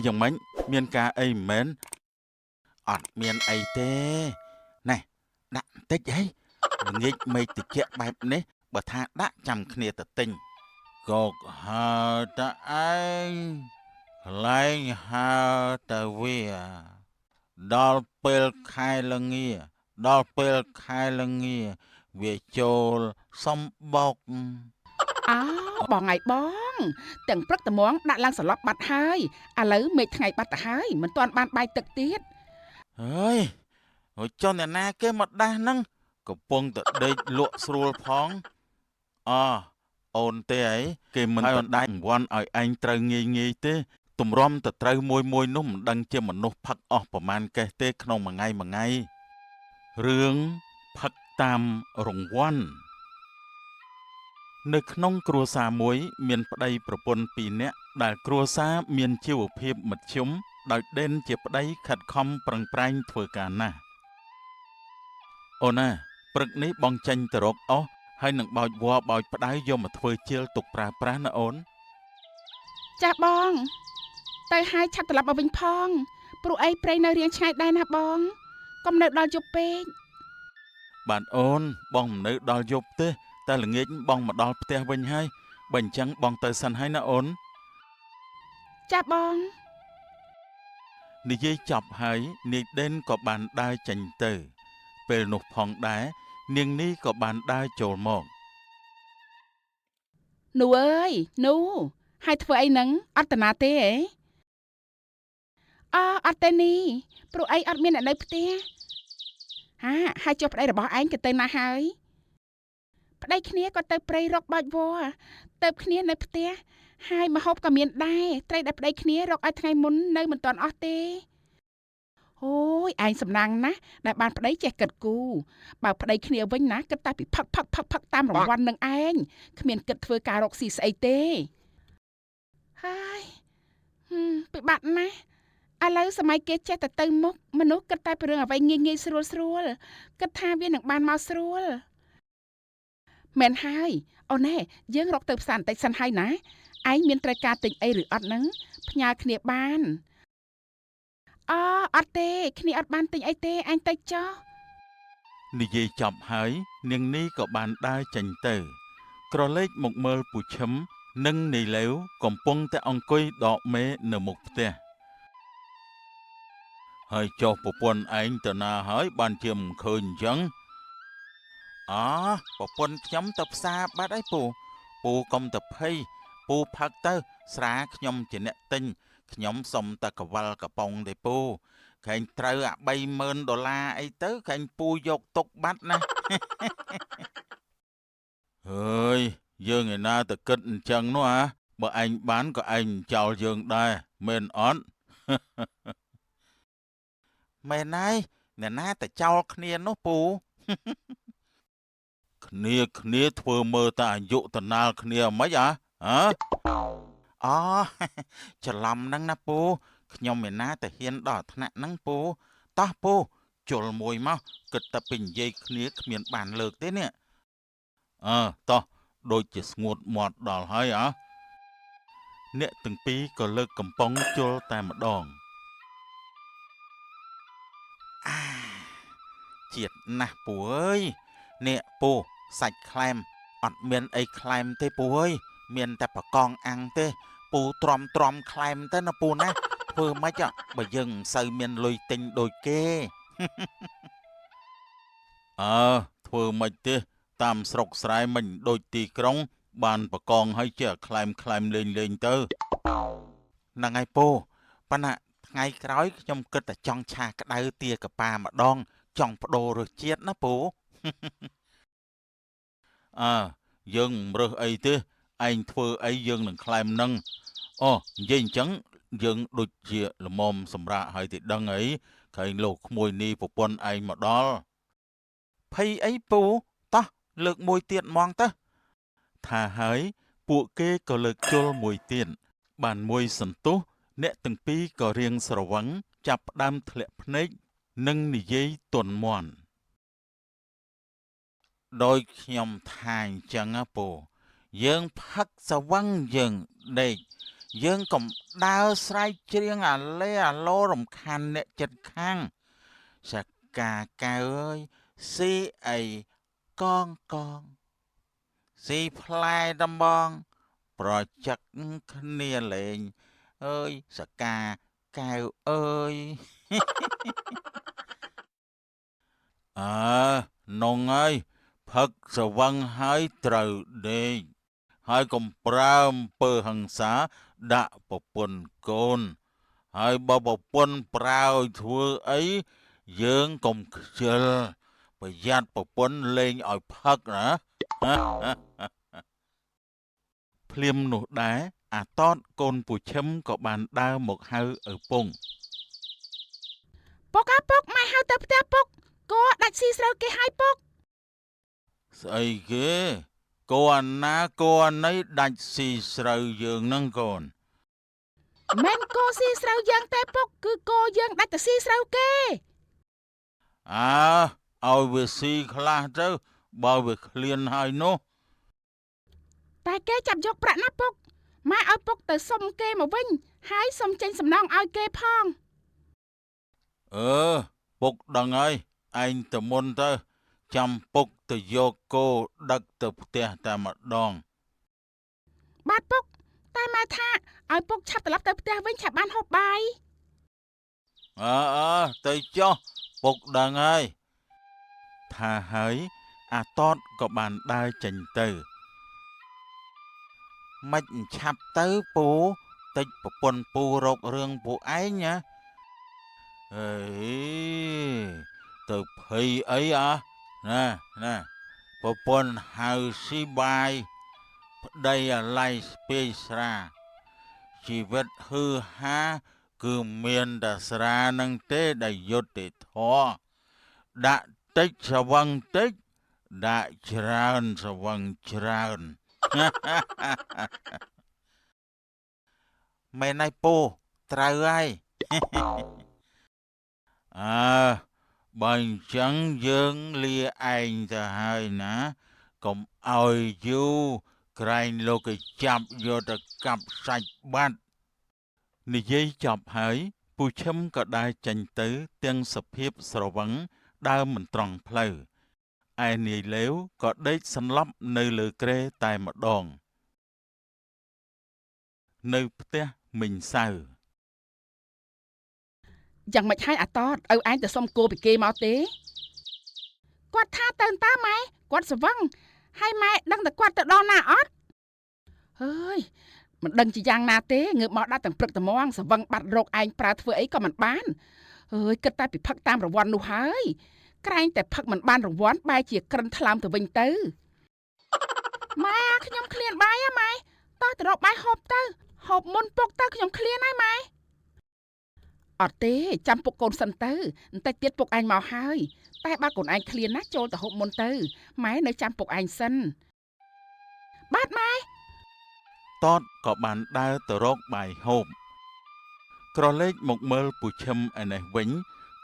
យ៉ាងម៉េចមានការអីមិនមែនអត់មានអីទេណែដាក់បន្តិចហីល្ងាចមេឃតិចបែបនេះបើថាដាក់ចាំគ្នាទៅទិញកកហើតឯងកន្លែងហើទៅវាដល់ពេលខែល្ងាដល់ពេលខែល្ងាវាចូលសំបុកអោបងហើយបងទាំងព្រឹកត្មងដាក់ឡើងសន្លប់បាត់ហើយឥឡូវមេឃថ្ងៃបាត់ទៅហើយមិនទាន់បានបាយទឹកទៀតហើយហើយចុះអ្នកណាគេមកដាស់ហ្នឹងកំពុងតែដេកលក់ស្រួលផងអអូនទេអីគេមិនទៅដាច់អង្វាន់ឲ្យឯងត្រូវងាយទេទម្រាំទៅត្រូវមួយនោះមិនដឹងជាមនុស្សផឹកអស់ប្រមាណកេះទេក្នុងមួយថ្ងៃរឿងផឹកតាមរង្វាន់នៅក្នុងគ្រួសារមួយមានប្តីប្រពន្ធ2នាក់ដែលគ្រួសារមានជីវភាពមធ្យមដោយដេនជាប្តីខិតខំប្រឹងប្រែងធ្វើការណាស់អូនណាព្រឹកនេះបងចេញទៅរកអស់ហើយនឹងបោចវល្លិបោចផ្ដៅយកមកធ្វើជាលទុកប្រើប្រាស់ណាអូនចាស់បងទៅហើយឆាប់ត្រឡប់មកវិញផងព្រោះអីព្រៃនៅរៀងឆ្ងាយដែរណាបងកុំនៅដល់យប់ពេកបាទអូនបងមិននៅដល់យប់ទេតែល្ងាចបងមកដល់ផ្ទះវិញហើយបើអញ្ចឹងបងទៅសិនហើយណាអូនចាស់បងនិយាយចប់ហើយនាយដេនក៏បានដើរចេញទៅពេលនោះផងដែរនាងនេះក៏បានដើរចូលមកនោះអើយនោះហើយធ្វើអីហ្នឹងអត់តាណាទេហ៎អត់ទេនេះព្រោះអីអត់មានអ្នកនៅផ្ទះហើយចុះប្តីរបស់ឯងក៏ទៅណាហើយប្តីគ្នាក៏ទៅព្រៃរកបាច់វល្លិទៅគ្នានៅផ្ទះហើយម្ហូបក៏មានដែរត្រីដែលប្តីគ្នារកឲ្យថ្ងៃមុននៅមិនទាន់អស់ទេអូយឯងសំណាងណាស់ដែលបានប្តីចេះគិតគូរបើប្តីគ្នាវិញណាគិតតែពីផឹកតាមរង្វាន់នឹងឯងគ្មានគិតធ្វើការរកស៊ីស្អីទេហើយពិបាកណាស់ឥឡូវសម័យគេចេះតែទៅមុខមនុស្សគិតតែពីរឿងអ្វីងាយស្រួលគិតថាវានឹងបានមកស្រួលមែនហើយអូនណែយើងរកទៅផ្សារបន្តិចសិនហើយណាឯងមានត្រូវការទិញអីឬអត់ហ្នឹងផ្ញើគ្នាបានអត់ទេគ្នាអត់បានទិញអីទេអញទៅចុះនិយាយចប់ហើយនាងនេះក៏បានដើរចេញទៅក្រឡេកមកមើលពូឈឹមនិងនាយឡេវកំពុងតែអង្គុយដកមេនៅមុខផ្ទះហើយចុះប្រពន្ធឯងទៅណាហើយបានជាមិនឃើញអញ្ចឹងប្រពន្ធខ្ញុំទៅផ្សារបាត់ហើយពូកុំទៅភ័យពូផឹកទៅស្រាខ្ញុំជាអ្នកទិញខ្ញុំសុំតែកវលកំប៉ុងទេពូខែងត្រូវអា$30,000អីទៅខែងពូយកទុកបាត់ណាហើយយើងឯណាទៅគិតអញ្ចឹងនោះបើឯងបានក៏ឯងចោលយើងដែរមែនអត់មែនហើយអ្នកណាទៅចោលគ្នានោះពូគ្នាធ្វើមើលតែអាយុតណាល់គ្នាមិនហ៎អូ ច្រឡំហ្នឹងណាពូខ្ញុំឯណាទៅហ៊ានដល់ថ្នាក់ហ្នឹងពូតោះពូជុលមួយមកគិតតែពីនិយាយគ្នាគ្មានបានលើកទេនេះតោះដូចជាស្ងួតមាត់ដល់ហើយអ្នកទាំងពីរក៏លើកកំប៉ុងជុលតែម្ដងជាតិណាស់ពូអើយនេះពូសាច់ខ្លែមអត់មានអីខ្លែមទេពូអើយមានតែបកងអាំងទេពូទ្រាំខ្លែមទៅណាពូណាធ្វើម៉េចបើយើងមិនសូវមានលុយទិញដូចគេធ្វើម៉េចទេតាមស្រុកស្រែមិញដូចទីក្រុងបានបកងឲ្យជាខ្លែមលេងទៅហ្នឹងហើយពូប៉ុន្តែថ្ងៃក្រោយខ្ញុំគិតតែចង់ឆាក្តៅទាកប៉ាម្ដងចង់បដូររសជាតិណាពូយើងមិនរើសអីទេឯងធ្វើអីយើងនឹងខ្លែមនឹងនិយាយអញ្ចឹងយើងដូចជាល្មមសម្រាប់ឲ្យទីដឹងអីក្រែងលោកក្មួយនេះប្រពន្ធឯងមកដល់ភ័យអីពូតោះលើកមួយទៀតហ្មងទៅថាហើយពួកគេក៏លើកជល់មួយទៀតបានមួយសន្ទុះអ្នកទាំងពីរក៏រៀងស្រវឹងចាប់ផ្ដើមធ្លាក់ភ្នែកនិងនិយាយទន់មាន់ដោយខ្ញុំថាអញ្ចឹងពូយើងផឹកស្រវឹងយើងដេក យើងកុំដើរស្រែកច្រៀងអាឡេអាឡូរំខានអ្នកចិត្តខាងសកាកៅអើយស៊ីអីកងកងស៊ីផ្លែដំបងប្រជឹកគ្នាលេងអើយសកាកៅអើយអើនងអើយផឹកស្វឹងហើយត្រូវដេកហើយកុំប្រើអំពើហិង្សាដាក់ប្រពន្ធកូនហើយបើប្រពន្ធប្រើឲ្យធ្វើអីយើងកុំខ្ជិលប្រយ័ត្នប្រពន្ធលេងឲ្យផឹកណាភ្លាមនោះដែរអាតតកូនពូឈឹមក៏បានដើរមកហៅឪពងពុកពុកម៉ែហៅទៅផ្ទះពុកគោដាច់ស៊ីស្រូវគេហើយពុកស្អីគេគោអាណាគោអាណីដាច់ស៊ីស្រូវយើងនឹងកូនមិនគោស៊ីស្រូវយើងទេពុកគឺគោយើងដាច់ទៅស៊ីស្រូវគេអើឲ្យវាស៊ីខ្លះទៅបើវាឃ្លានហើយនោះតែគេចាប់យកប្រាក់ណាពុកម៉ែឲ្យពុកទៅសុំគេមកវិញហើយសុំចេញសំណងឲ្យគេផងពុកដឹងហើយឯងទៅមុនទៅចាំពុកទៅយកគោដឹកទៅផ្ទះតែម្ដងបាទពុកតែម៉ែថាឲ្យពុកឆាប់ត្រឡប់ទៅផ្ទះវិញឆាប់បានហូបបាយទៅចុះពុកដឹងហើយថាហើយអាតតក៏បានដើរចេញទៅមិនឆាប់ទៅពូតិចប្រពន្ធពូរករឿងពូឯងណាអេទៅភ័យអីណាប្រពន្ធហៅស៊ីបាយប្តីអាឡ័យស្ពាយស្រាជីវិតហឺហាគឺមានតែស្រានឹងទេដែលយុត្តិធម៌ដាក់តិចស្វឹងតិចដាក់ច្រើនស្វឹងច្រើនមែនហើយពូត្រូវហើយបើអញ្ចឹងយើងលាឯងទៅហើយណាកុំឲ្យយូរក្រែងលោកគេចាប់យកទៅកាប់សាច់បាត់និយាយចប់ហើយពូឈឹមក៏ដើរចេញទៅទាំងសភាពស្រវឹងដើរមិនត្រង់ផ្លូវឯនាយលេវក៏ដេកសន្លប់នៅលើគ្រែតែម្ដងនៅផ្ទះមីងសៅយ៉ាងម៉េចហើយអាតតឲ្យឯងទៅសុំគោពីគេមកទេគាត់ថាទៅតើម៉ែគាត់ស្វឹងហើយម៉ែដឹងតែគាត់ទៅដល់ណាអត់ហើយមិនដឹងជាយ៉ាងណាទេងើបមកដាក់ទាំងព្រឹកត្មងស្វឹងបាត់រោគឯងប្រើធ្វើអីក៏មិនបានហើយគិតតែពីផឹកតាមរង្វាន់នោះហើយក្រែងតែផឹកមិនបានរង្វាន់បែរជាក្រិនថ្លើមទៅវិញទៅម៉ែខ្ញុំឃ្លានបាយហ៎ម៉ែតោះទៅរកបាយហូបទៅហូបមុនពុកទៅខ្ញុំឃ្លានហើយម៉ែអត់ទេចាំពុកកូនសិនទៅបន្តិចទៀតពុកឯងមកហើយតែបើកូនឯងឃ្លានណាចូលទៅហូបមុនទៅម៉ែនៅចាំពុកឯងសិនបាទម៉ែតតក៏បានដើរទៅរកបាយហូបក្រឡេកមកមើលពូឈឹមឯនេះវិញ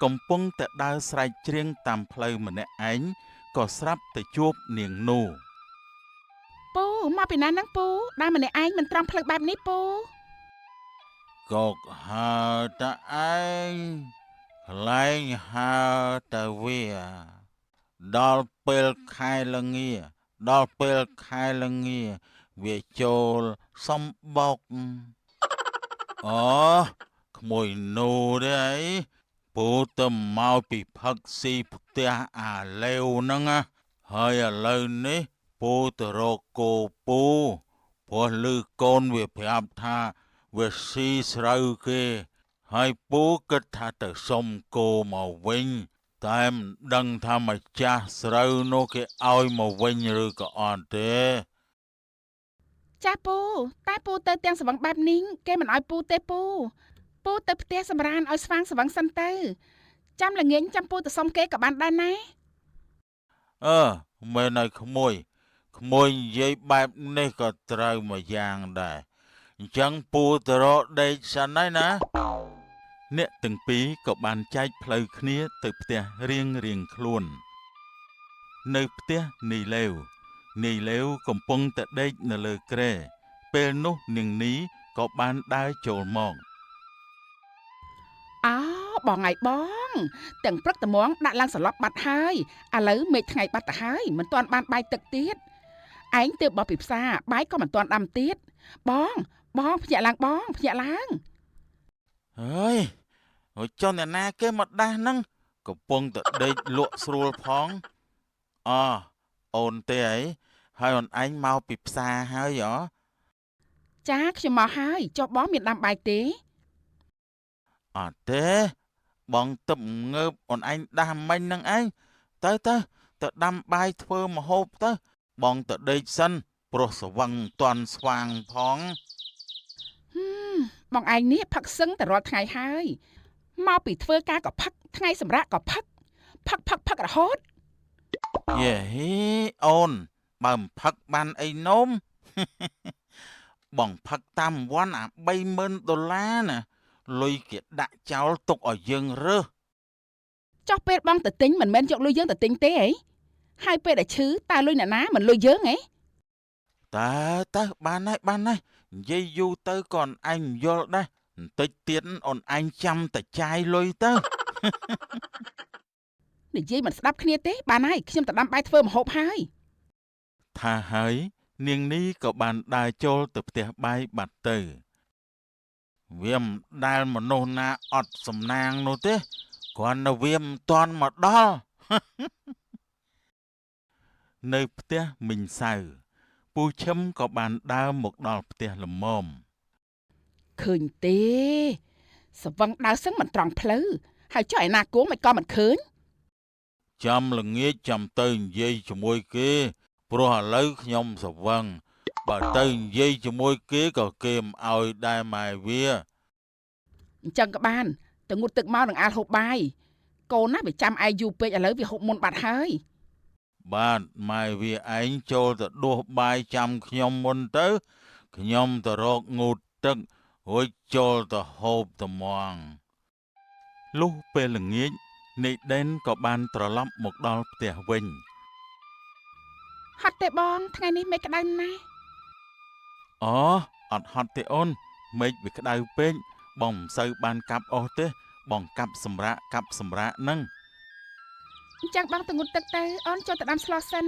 កំពុងតែដើរស្រែកច្រៀងតាមផ្លូវម្នាក់ឯងក៏ស្រាប់តែជួបនាងនោះពូមកពីណាហ្នឹងពូដើរម្នាក់ឯងមិនត្រង់ផ្លូវបែបនេះពូកុកហើតឯងខ្លែងហើតវាដល់ពេលខែល្ងាដល់ពេលខែល្ងាវាចូលសំបុកក្មួយនោះទេអីពូទៅមកពីផឹកស៊ីផ្ទះអាលេវហ្នឹងហើយឥឡូវនេះពូទៅរកគោពូព្រោះឮកូនវាប្រាប់ថាវាស៊ីស្រូវគេហើយពូគិតថាទៅសុំគោមកវិញតែមិនដឹងថាម្ចាស់ស្រូវនោះគេឲ្យមកវិញឬក៏អត់ទេចាស់ពូតែពូទៅទាំងស្វឹងបែបនេះគេមិនឲ្យពូទេពូទៅផ្ទះសម្រានឲ្យស្វាងស្វឹងសិនទៅចាំល្ងាចចាំពូទៅសុំគេក៏បានដែរណាមែនហើយក្មួយនិយាយបែបនេះក៏ត្រូវមួយយ៉ាងដែរអញ្ចឹងពូទៅរកដេកសិនហើយណាអ្នកទាំងពីរក៏បានចែកផ្លូវគ្នាទៅផ្ទះរៀងខ្លួននៅផ្ទះនាយលេវកំពុងតែដេកនៅលើគ្រែពេលនោះនាងនី ក៏បានដើរចូលមក អោបងឯងបងទាំងព្រឹកត្មងដាក់ឡើងសន្លប់បាត់ហើយឥឡូវមេឃថ្ងៃបាត់ទៅហើយមិនទាន់បានបាយទឹកទៀតឯងទើបបោះពីផ្សារបាយក៏មិនទាន់ដាំទៀតបងភ្ញាក់ឡើងបងភ្ញាក់ឡើង ហើយហើយចុះអ្នកណាគេមកដាស់ហ្នឹងកំពុងតែដេកលក់ស្រួលផងអូនទេអីហើយអូនឯងមកពីផ្សារហើយហ៎ ចាខ្ញុំមកហើយចុះបងមានដាំបាយទេ អត់ទេបងទឹកងើបអូនឯងដាស់មិញហ្នឹងឯងទៅដាំបាយធ្វើម្ហូបទៅបងទៅដេកសិនព្រោះស្វឹងមិនទាន់ស្វាងផង បងឯងនេះផឹកសឹងតែរាល់ថ្ងៃហើយមកពីធ្វើការក៏ផឹកថ្ងៃសម្រាប់ក៏ផឹករហូត យេហេអូនបើមិនផឹកបានអីនោម បងផឹកតាមវ័នអា$30,000ណាលុយគេដាក់ចោលទុកឲ្យយើងរើស ចុះពេលបងទៅទិញមិនមែនយកលុយយើងទៅទិញទេអីហើយពេលដែលឈឺតើលុយអ្នកណាមិនលុយយើងហ៎ តើបានហើយនិយាយយូរទៅក៏អញយល់ដែរបន្តិចទៀតអូនឯងចាំតែចាយលុយទៅ និយាយមិនស្ដាប់គ្នាទេបានហើយខ្ញុំទៅដាំបាយធ្វើម្ហូបហើយ ថាហើយនាងនេះក៏បានដើរចូលទៅផ្ទះបាយបាត់ទៅវាមិនដែលមនុស្សណាអត់សំណាងនោះទេគ្រាន់តែវាមិនទាន់មកដល់ នៅផ្ទះមីងសៅពូឈឹមក៏បានដើរមកដល់ផ្ទះល្មម ឃើញទេសវឹងដើរសឹងមិនត្រង់ផ្លូវហើយចុះឯណាគួងមិនក៏មិនឃើញ ចាំល្ងាចចាំទៅនិយាយជាមួយគេព្រោះឥឡូវខ្ញុំស្វឹងបើទៅនិយាយជាមួយគេក៏គេមិនអោយដែរម៉ែវា អញ្ចឹងក៏បានទៅងូតទឹកមកនឹងអាលហូបបាយកូនណាវាចាំឯងយូរពេកឥឡូវវាហូបមុនបាត់ហើយ បាទម៉ែវាឯងចូលទៅដួសបាយចាំខ្ញុំមុនទៅខ្ញុំទៅរកងូតទឹករួចចូលទៅហូបត្មងលុះពេលល្ងាចនេដេនក៏បានត្រឡប់មកដល់ផ្ទះវិញ ហត់ទេបងថ្ងៃនេះមេឃក្តៅណាស់ អត់ហត់ទេអូនមេឃវាក្តៅពេកបងមិនសូវបានកាប់អស់ទេបងកាប់សម្រាកហ្នឹង អញ្ចឹងបងទៅងូតទឹកទៅអូនចូលទៅដាំស្លោះសិន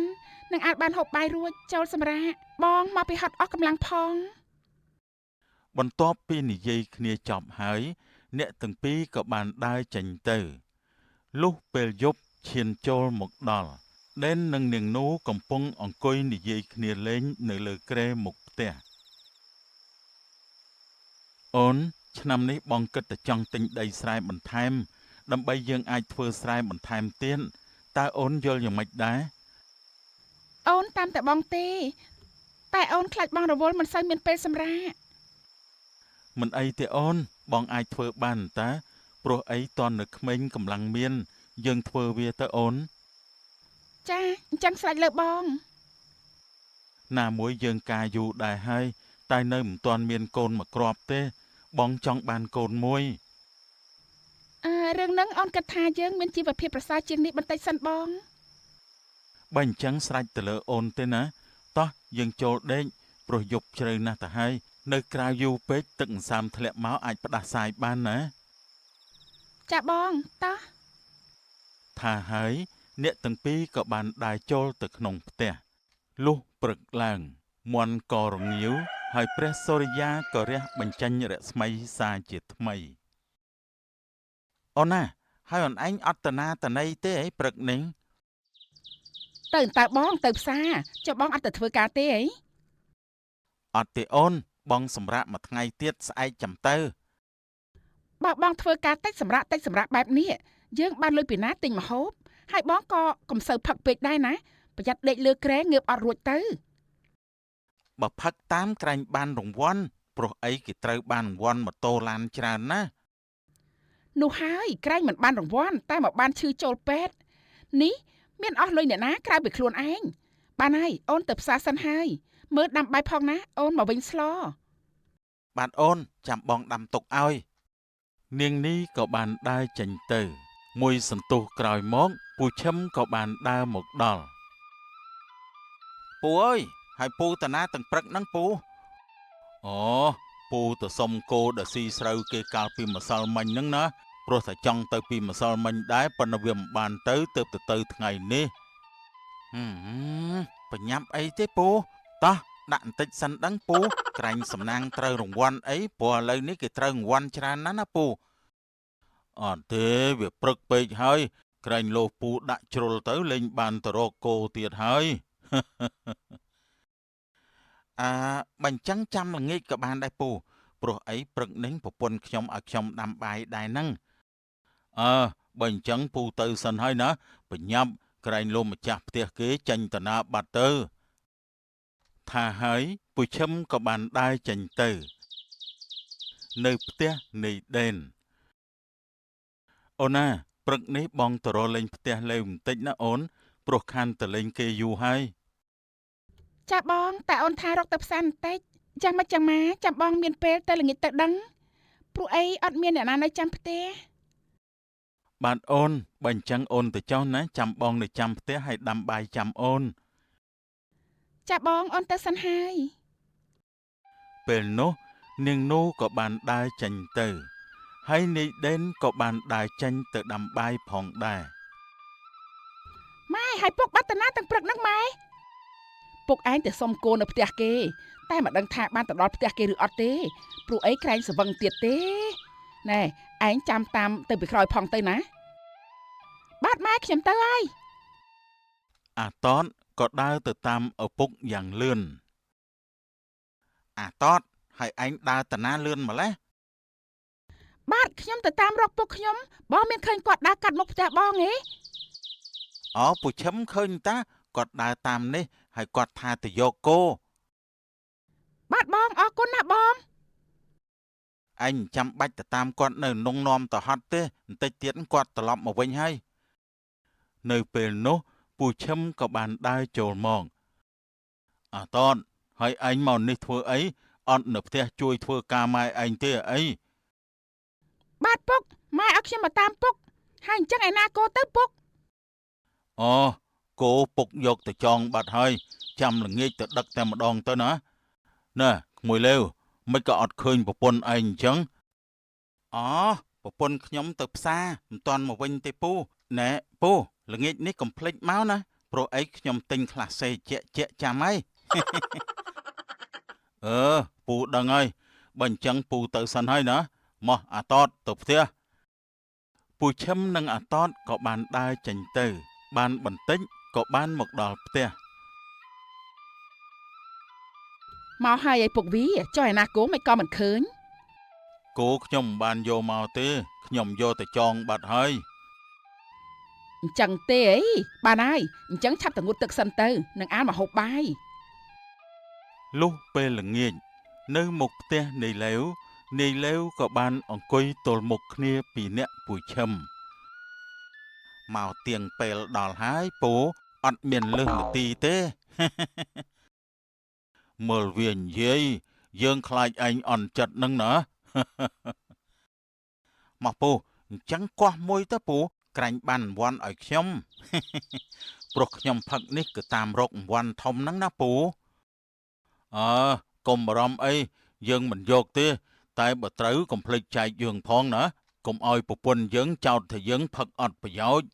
នឹងអាចបានហូបបាយរួចចូលសម្រាកបងមកពីហត់អស់កម្លាំងផង បន្ទាប់ពីនិយាយគ្នាចប់ហើយអ្នកទាំងពីរក៏បានដើរចេញទៅលុះពេលយប់ឈានចូលមកដល់ដេននិងនាងនូកំពុងអង្គុយនិយាយគ្នាលេងនៅលើគ្រែមុខផ្ទះអូនឆ្នាំនេះបងគិតតែចង់ទិញដីស្រែបន្ថែមដើម្បីយើងអាចធ្វើស្រែបន្ថែមទៀតតើអូនយល់យ៉ាងម៉េចដែរ អូនតាមតែបងទេតែអូនខ្លាចបងរវល់មិនសូវមានពេលសម្រាក មិនអីទេអូនបងអាចធ្វើបានតើព្រោះអីតន់នៅក្មេងកម្លាំងមានយើងធ្វើវាទៅអូន ចាអញ្ចឹងស្រេចលើបង ណាមួយយើងការយូរដែរហើយតែនៅមិនទាន់មានកូនមកគ្រាប់ទេបងចង់បានកូនមួយ រឿងហ្នឹងអូនគិតថាយើងមានជីវភាពប្រសើរជាងនេះបន្តិចសិនបង បើអញ្ចឹងស្រេចទៅលើអូនទេណាតោះយើងចូលដេកព្រោះយប់ជ្រៅណាស់ទៅហើយនៅក្រៅយូរពេកទឹកអន្សាមធ្លាក់មកអាចផ្ដាសាយបានណា ចាបងតោះ ថាហើយអ្នកទាំងពីរក៏បានដើរចូលទៅក្នុងផ្ទះលុះព្រឹកឡើងមាន់ក៏រងាវហើយព្រះសូរិយាក៏រះបញ្ចេញរស្មីសាជាថ្មីអូនណាហើយអូនឯងអត់តាណាតណីទេអីព្រឹកនេះ តើបងទៅផ្សារចុះបងអត់ទៅធ្វើការទេអី អត់ទេអូនបងសម្រាប់មួយថ្ងៃទៀតស្អែកចាំទៅ បើបងធ្វើការតិចសម្រាប់បែបនេះយើងបានលុយពីណាទិញម្ហូបហើយបងក៏កុំសូវផឹកពេកដែរណាប្រយ័ត្នដេកលើគ្រែងើបអត់រួចទៅ បើផឹកតាមក្រែងបានរង្វាន់ព្រោះអីគេត្រូវបានរង្វាន់ម៉ូតូឡានច្រើនណាស់ នោះហើយក្រែងមិនបានរង្វាន់តែមកបានឈឺចូលពេទ្យនេះមានអស់លុយអ្នកណាក្រៅពីខ្លួនឯងបានហើយអូនទៅផ្សារសិនហើយមើលដាំបាយផងណាអូនមកវិញស្ល បាទអូនចាំបងដាំទុកឲ្យនាងនេះក៏បានដើរចេញទៅមួយសន្ទុះក្រោយមកពូឈឹមក៏បានដើរមកដល់ពូអើយហើយពូតាណាទាំងព្រឹកហ្នឹងពូអូ ពូទៅសុំគោដែលស៊ីស្រូវគេកាលពីម្សិលមិញហ្នឹងណាព្រោះតែចង់ទៅពីម្សិលមិញដែរប៉ុន្តែវាមិនបានទៅថ្ងៃនេះបញ្ញាប់អីទេពូតោះដាក់បន្តិចសិនដឹងពូក្រែងសំណាងត្រូវរង្វាន់អីព្រោះឥឡូវនេះគេត្រូវរង្វាន់ច្រើនណាស់ណាពូអត់ទេវាព្រឹកពេកហើយក្រែងលោពូដាក់ជ្រុលទៅលេងបានទៅរកគោទៀតហើយបញ្ចឹងចាំល្ងាចក៏បានដែរពូព្រោះអីព្រឹកនេះប្រពន្ធខ្ញុំឲ្យខ្ញុំដាំបាយដែរហ្នឹងបើអញ្ចឹងពូទៅសិនហើយណាបញ្ញាប់ក្រែងលោកម្ចាស់ផ្ទះគេចេញតាណាបាត់ទៅថាហើយពូឈឹមក៏បានដើរចេញទៅនៅផ្ទះនៃដេនអូនណាព្រឹកនេះបងទៅរកលេងផ្ទះលេវបន្តិចណាអូនព្រោះខានទៅលេងគេយូរហើយចាបងតែអូនថារកទៅផ្សារបន្តិចចាំមកចាំបងមានពេលទៅល្ងាចទៅដឹងព្រោះអីអត់មានអ្នកណានៅចាំផ្ទះបាទអូនបើអញ្ចឹងអូនទៅចុះណាចាំបងនៅចាំផ្ទះឲ្យដាំបាយចាំអូនចាបងអូនទៅសិនហើយពេលនោះនាងនូក៏បានដើរចេញទៅហើយនាយដេនក៏បានដើរចេញទៅដាំបាយផងដែរម៉ែឲ្យពុកបាត់តាណាទាំងព្រឹកហ្នឹងម៉ែពុកឯងទៅសុំគោនៅផ្ទះគេតែមិនដឹងថាបានទៅដល់ផ្ទះគេឬអត់ទេព្រោះអីក្រែងស្វឹងទៀតទេណែឯងចាំតាមទៅពីក្រោយផងទៅណាបាទម៉ែខ្ញុំទៅហើយអាតតក៏ដើរទៅតាមឪពុកយ៉ាងលឿនអាតតហើយឯងដើរតាណាលឿនម្លេះបាទខ្ញុំទៅតាមរកពុកខ្ញុំបងមានឃើញគាត់ដើរកាត់មុខផ្ទះបងហ៎ពូឈឹមឃើញតាគាត់ដើរតាមនេះហើយគាត់ថាទៅយកគោបាទបងអរគុណណាបងអញចាំបាច់ទៅតាមគាត់នៅនងនាំទៅហត់ទេបន្តិចទៀតគាត់ត្រឡប់មកវិញហើយនៅពេលនោះពូឈឹមក៏បានដើរចូលមកអាតតហើយឯងមកនេះធ្វើអីអត់នៅផ្ទះជួយធ្វើការម៉ែឯងទេអីបាទពុកម៉ែឲ្យខ្ញុំមកតាមពុកហើយអញ្ចឹងឯណាគោទៅពុកគោពុកយកទៅចងបាត់ហើយចាំល្ងាចទៅដឹកតែម្ដងទៅណាក្មួយលេវមិនក៏អត់ឃើញប្រពន្ធឯងអញ្ចឹងប្រពន្ធខ្ញុំទៅផ្សារមិនទាន់មកវិញទេពូណែពូល្ងាចនេះកុំភ្លេចមកណាព្រោះអីខ្ញុំទិញខ្លះសេជាចាំហើយពូដឹងហើយបើអញ្ចឹងពូទៅសិនហើយណាមកអាតតទៅផ្ទះពូឈឹមនិងអាតតក៏បានដើរចេញទៅបានបន្តិចក៏បានមកដល់ផ្ទះមកហើយឲ្យពុកវីចុះឯណាគោមិនក៏មិនឃើញគោខ្ញុំមិនបានយកមកទេខ្ញុំយកទៅចងបាត់ហើយអញ្ចឹងទេអីបានហើយអញ្ចឹងឆាប់ទៅងូតទឹកសិនទៅនឹងអានមកហូបបាយលុះពេលល្ងាចនៅមុខផ្ទះនាយលេវក៏បានអង្គុយទល់មុខគ្នាពីអ្នកពូឈឹមមកទៀងពេលដល់ហើយពូអត់មានលើសនាទីទេមើលវានិយាយយើងខ្លាចឯងអន់ចិត្តនឹងណាមកពូអញ្ចឹងកោះមួយទៅពូក្រែងបានរង្វាន់ឲ្យខ្ញុំព្រោះខ្ញុំផឹកនេះគឺតាមរករង្វាន់ធំហ្នឹងណាពូកុំបារម្ភអីយើងមិនយកទេតែបើត្រូវកុំភ្លេចចែកយើងផងណាកុំឲ្យប្រពន្ធយើងចោទថាយើងផឹកអត់ប្រយោជន៍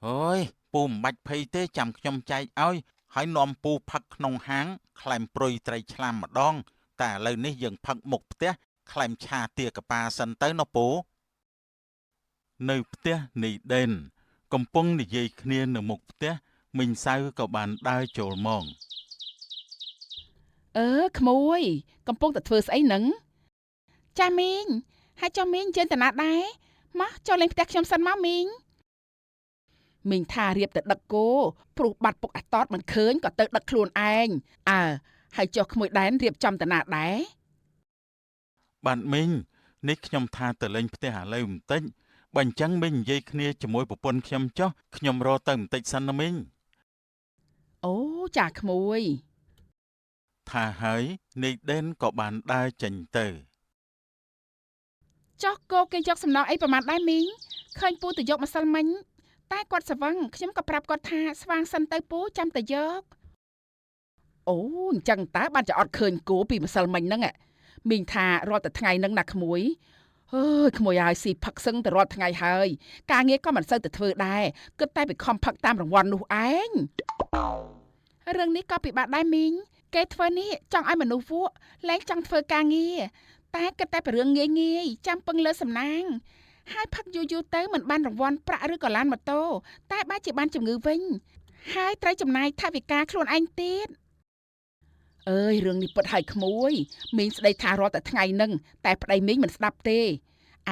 អើយពូមិនបាច់ភ័យទេចាំខ្ញុំចែកឲ្យហើយនាំពូផឹកក្នុងហាងក្លែមព្រុយត្រីឆ្លាមម្ដងតែឥឡូវនេះយើងផឹកមុខផ្ទះក្លែមឆាទាកប៉ាសិនទៅណូពូនៅផ្ទះនៃដេនកំពុងនិយាយគ្នានៅមុខផ្ទះមីងសៅក៏បានដើរចូលមកក្មួយកំពុងតែធ្វើស្អីហ្នឹងចាមីងហើយចុះមីងជិះតាណាដែរមកចូលលេងផ្ទះខ្ញុំសិនមកមីងថារៀបទៅដឹកគោព្រោះបាត់ពុកអាតតមិនឃើញក៏ទៅដឹកខ្លួនឯងហើយចុះក្មួយដែនរៀបចំតាណាដែរបាទមីងនេះខ្ញុំថាទៅលេងផ្ទះឥឡូវបន្តិចបើអញ្ចឹងមីងនិយាយគ្នាជាមួយប្រពន្ធខ្ញុំចុះខ្ញុំរកទៅបន្តិចសិនណាមីងអូចាក្មួយថាហើយនាយដេនក៏បានដើរចេញទៅចុះគោគេយកសំណងអីប្រមាណដែរមីងឃើញពូទៅយកម្សិលមិញតែគាត់ស្វឹងខ្ញុំក៏ប្រាប់គាត់ថាស្វាងសិនទៅពូចាំទៅយក អូអញ្ចឹងតើបានจะអត់ឃើញគោពីម្សិលមិញហ្នឹងមីងថារាល់តែថ្ងៃហ្នឹងណាក្មួយអើយក្មួយហើយស៊ីផឹកសឹងតែរាល់ថ្ងៃហើយការងារក៏មិនសូវទៅធ្វើដែរគិតតែពីខំផឹកតាមរង្វាន់នោះឯងរឿងនេះក៏ពិបាកដែរមីងគេធ្វើនេះចង់ឲ្យមនុស្សវក់លែងចង់ធ្វើការងារតែគិតតែពីរឿងងាយចាំពឹងលើសំណាងហើយផឹកយូរទៅមិនបានរង្វាន់ប្រាក់ឬក៏ឡានម៉ូតូតែបែរជាបានជំងឺវិញហើយត្រូវចំណាយថវិកាខ្លួនឯងទៀតអើយរឿងនេះពិតហើយក្មួយមីងស្ដីថារាល់តែថ្ងៃហ្នឹងតែប្តីមីងមិនស្ដាប់ទេ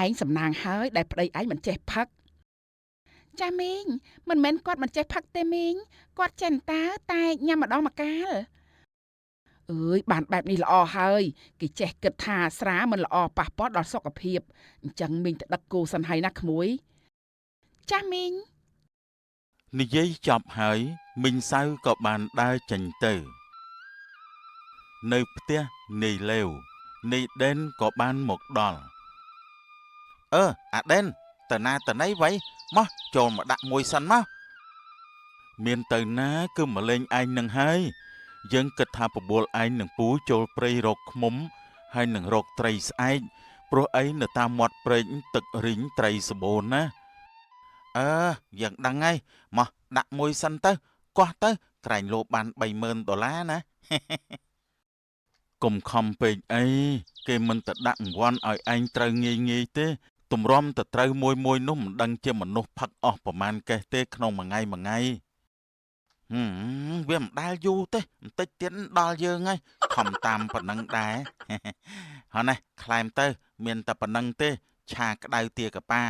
ឯងសំណាងហើយដែលប្តីឯងមិនចេះផឹកចាមីងមិនមែនគាត់មិនចេះផឹកទេមីងគាត់ចេះតែញ៉ាំម្ដងម្កាលអើយបានបែបនេះល្អហើយគេចេះគិតថាស្រាមិនល្អប៉ះពាល់ដល់សុខភាពអញ្ចឹងមីងទៅដឹកគោសិនហើយណាក្មួយចាស់មីងនិយាយចប់ហើយមីងសៅក៏បានដើរចេញទៅនៅផ្ទះនាយលេវនាយដេនក៏បានមកដល់អាដេនទៅណាទៅណីវ៉ៃមកចូលមកដាក់មួយសិនមកមានទៅណាគឺមកលេងឯងនឹងហើយយើងគិតថាបបួលឯងនឹងពូចូលព្រៃរកឃ្មុំហើយនឹងរកត្រីស្អែកព្រោះអីនៅតាមមាត់ព្រែកទឹករីងត្រីសម្បូរណាយើងដឹងហើយមកដាក់មួយសិនទៅកោះទៅក្រែងលោបាន$30,000ណាកុំខំពេកអីគេមិនទៅដាក់អង្វាន់ឲ្យឯងត្រូវងាយទេទម្រាំទៅត្រូវមួយនោះមិនដឹងជាមនុស្សផឹកអស់ប្រមាណកេះទេក្នុងមួយថ្ងៃវាមិនដែលយូរទេបន្តិចទៀតដល់យើងហើយខំតាមប៉ុណ្ណឹងដែរហ៎ណាខ្លែមទៅមានតែប៉ុណ្ណឹងទេឆាក្តៅទាកប៉ា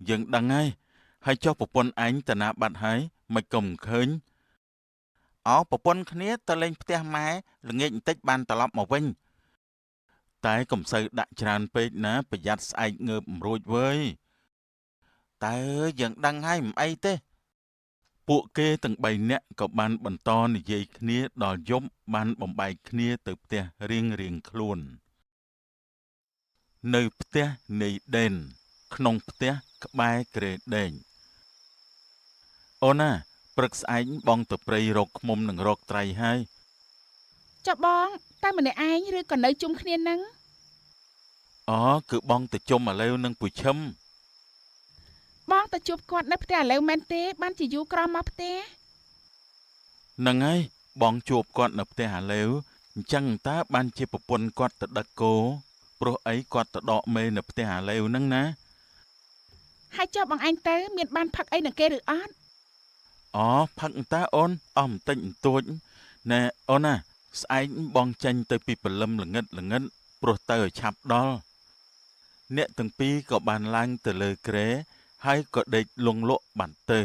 យើងដឹងហើយចុះប្រពន្ធឯងតាណាបាត់ហើយមិនក៏មិនឃើញប្រពន្ធគ្នាទៅលេងផ្ទះម៉ែល្ងាចបន្តិចបានត្រឡប់មកវិញតែកុំសូវដាក់ច្រើនពេកណាប្រយ័ត្នស្អែកងើបមិនរួចវើយតែយើងដឹងហើយមិនអីទេពួកគេទាំង3នាក់ក៏បានបន្តនិយាយគ្នាដល់យប់បានបំបែកគ្នាទៅផ្ទះរៀងខ្លួននៅផ្ទះនាយដេនក្នុងផ្ទះក្បែរគ្រែដេងអូនណាព្រឹកស្អែកបងទៅព្រៃរកឃ្មុំនិងរកត្រីហើយចុះបងតែម្នាក់ឯងឬក៏នៅជុំគ្នានឹងគឺបងទៅជុំអាឡេវនឹងពូឈឹមបងទៅជួបគាត់នៅផ្ទះអាឡេវមែនទេបានជាយូរក្រោយមកផ្ទះហ្នឹងហើយបងជួបគាត់នៅផ្ទះអាឡេវអញ្ចឹងតើបានជាប្រពន្ធគាត់ទៅដឹកគោព្រោះអីគាត់ទៅដកមេនៅផ្ទះអាឡេវហ្នឹងណាហើយចុះបងឯងទៅមានបានផឹកអីនឹងគេឬអត់ផឹកតាអូនបន្តិចបន្តួចណែអូនណាស្អែកបងចេញទៅពីព្រលឹមល្ងិតព្រោះទៅឲ្យឆាប់ដល់អ្នកទាំងពីរក៏បានឡើងទៅលើគ្រែហើយក៏ដេកលង់លក់បាត់ទៅ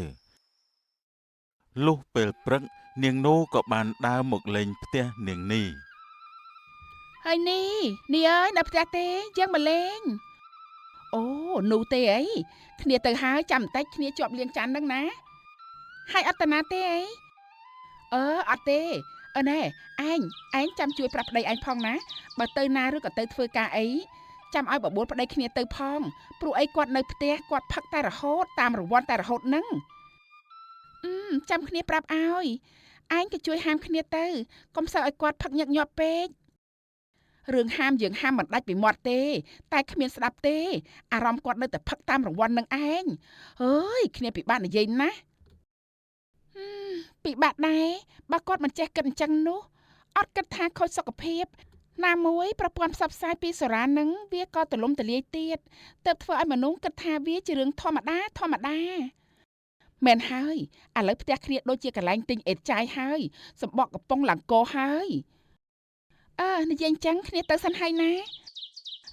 លុះពេលព្រឹកនាងនោះក៏បានដើរមកលេងផ្ទះនាងនេះហើយនេះអើយនៅផ្ទះទេយើងមកលេងអូនោះទេអីគ្នាទៅហើយចាំបន្តិចគ្នាជាប់លាងចានហ្នឹងណាហើយអត់តាណាទេអីអត់ទេណែឯងចាំជួយប្រាប់ប្តីឯងផងណាបើទៅណាឬក៏ទៅធ្វើការអីចាំឲ្យបបួលប្តីគ្នាទៅផងព្រោះអីគាត់នៅផ្ទះគាត់ផឹកតែរហូតតាមរង្វាន់តែរហូតហ្នឹងចាំគ្នាប្រាប់ឲ្យឯងក៏ជួយហាមគ្នាទៅកុំសូវឲ្យគាត់ផឹកញឹកញាប់ពេករឿងហាមយើងហាមមិនដាច់ពីមាត់ទេតែគ្មានស្ដាប់ទេអារម្មណ៍គាត់នៅតែផឹកតាមរង្វាន់នឹងឯងអើយគ្នាពិបាកនិយាយណាពិបាកដែរបើគាត់មិនចេះគិតអញ្ចឹងនោះអត់គិតថាខូចសុខភាពណាមួយប្រព័ន្ធផ្សព្វផ្សាយពីសេរានឹងវាក៏ទលំទលាយទៀតទើបធ្វើឲ្យមនុស្សគិតថាវាជារឿងធម្មតាមែនហើយឥឡូវផ្ទះគ្នាដូចជាកន្លែងទិញអេតចាយហើយសម្បកកំប៉ុងឡើងកោហើយនិយាយអញ្ចឹងគ្នាទៅសិនហើយណា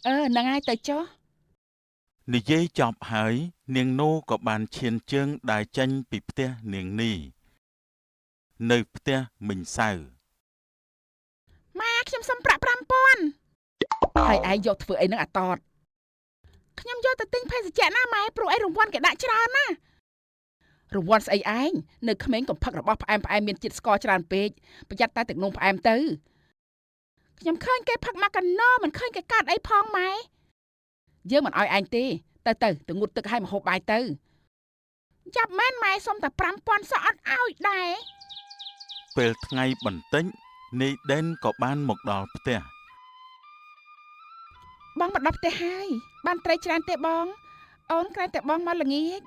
ហ្នឹងហើយទៅចុះនិយាយចប់ហើយនាងនោះក៏បានឈានជើងដើរចេញពីផ្ទះនាងនេះនៅផ្ទះមិញសៅម៉ាខ្ញុំសុំប្រាក់5,000ហើយឯងយកធ្វើអីនឹងអាតតខ្ញុំយកទៅទិញភេសជ្ជៈណាម៉ែព្រោះអីរង្វាន់គេដាក់ច្រើនណារង្វាន់ស្អីឯងនៅក្មេងកុំផឹករបស់ផ្អែមមានជាតិស្ករច្រើនពេកប្រយ័ត្នតែទឹកនោមផ្អែមទៅខ្ញុំឃើញគេផឹកម៉ាកាណូមិនឃើញគេកាត់អីផងម៉ែយើងមិនអោយឯងទេទៅងូតទឹកឲ្យមកហូបបាយទៅចាប់មែនម៉ែសុំតែ5,000សោះអត់អោយដែរ ពេលថ្ងៃបន្តិចនាយដេនក៏បានមកដល់ផ្ទះ បងមកដល់ផ្ទះហើយបានត្រីច្រើនទេបងអូនក្រែងតែបងមកល្ងាច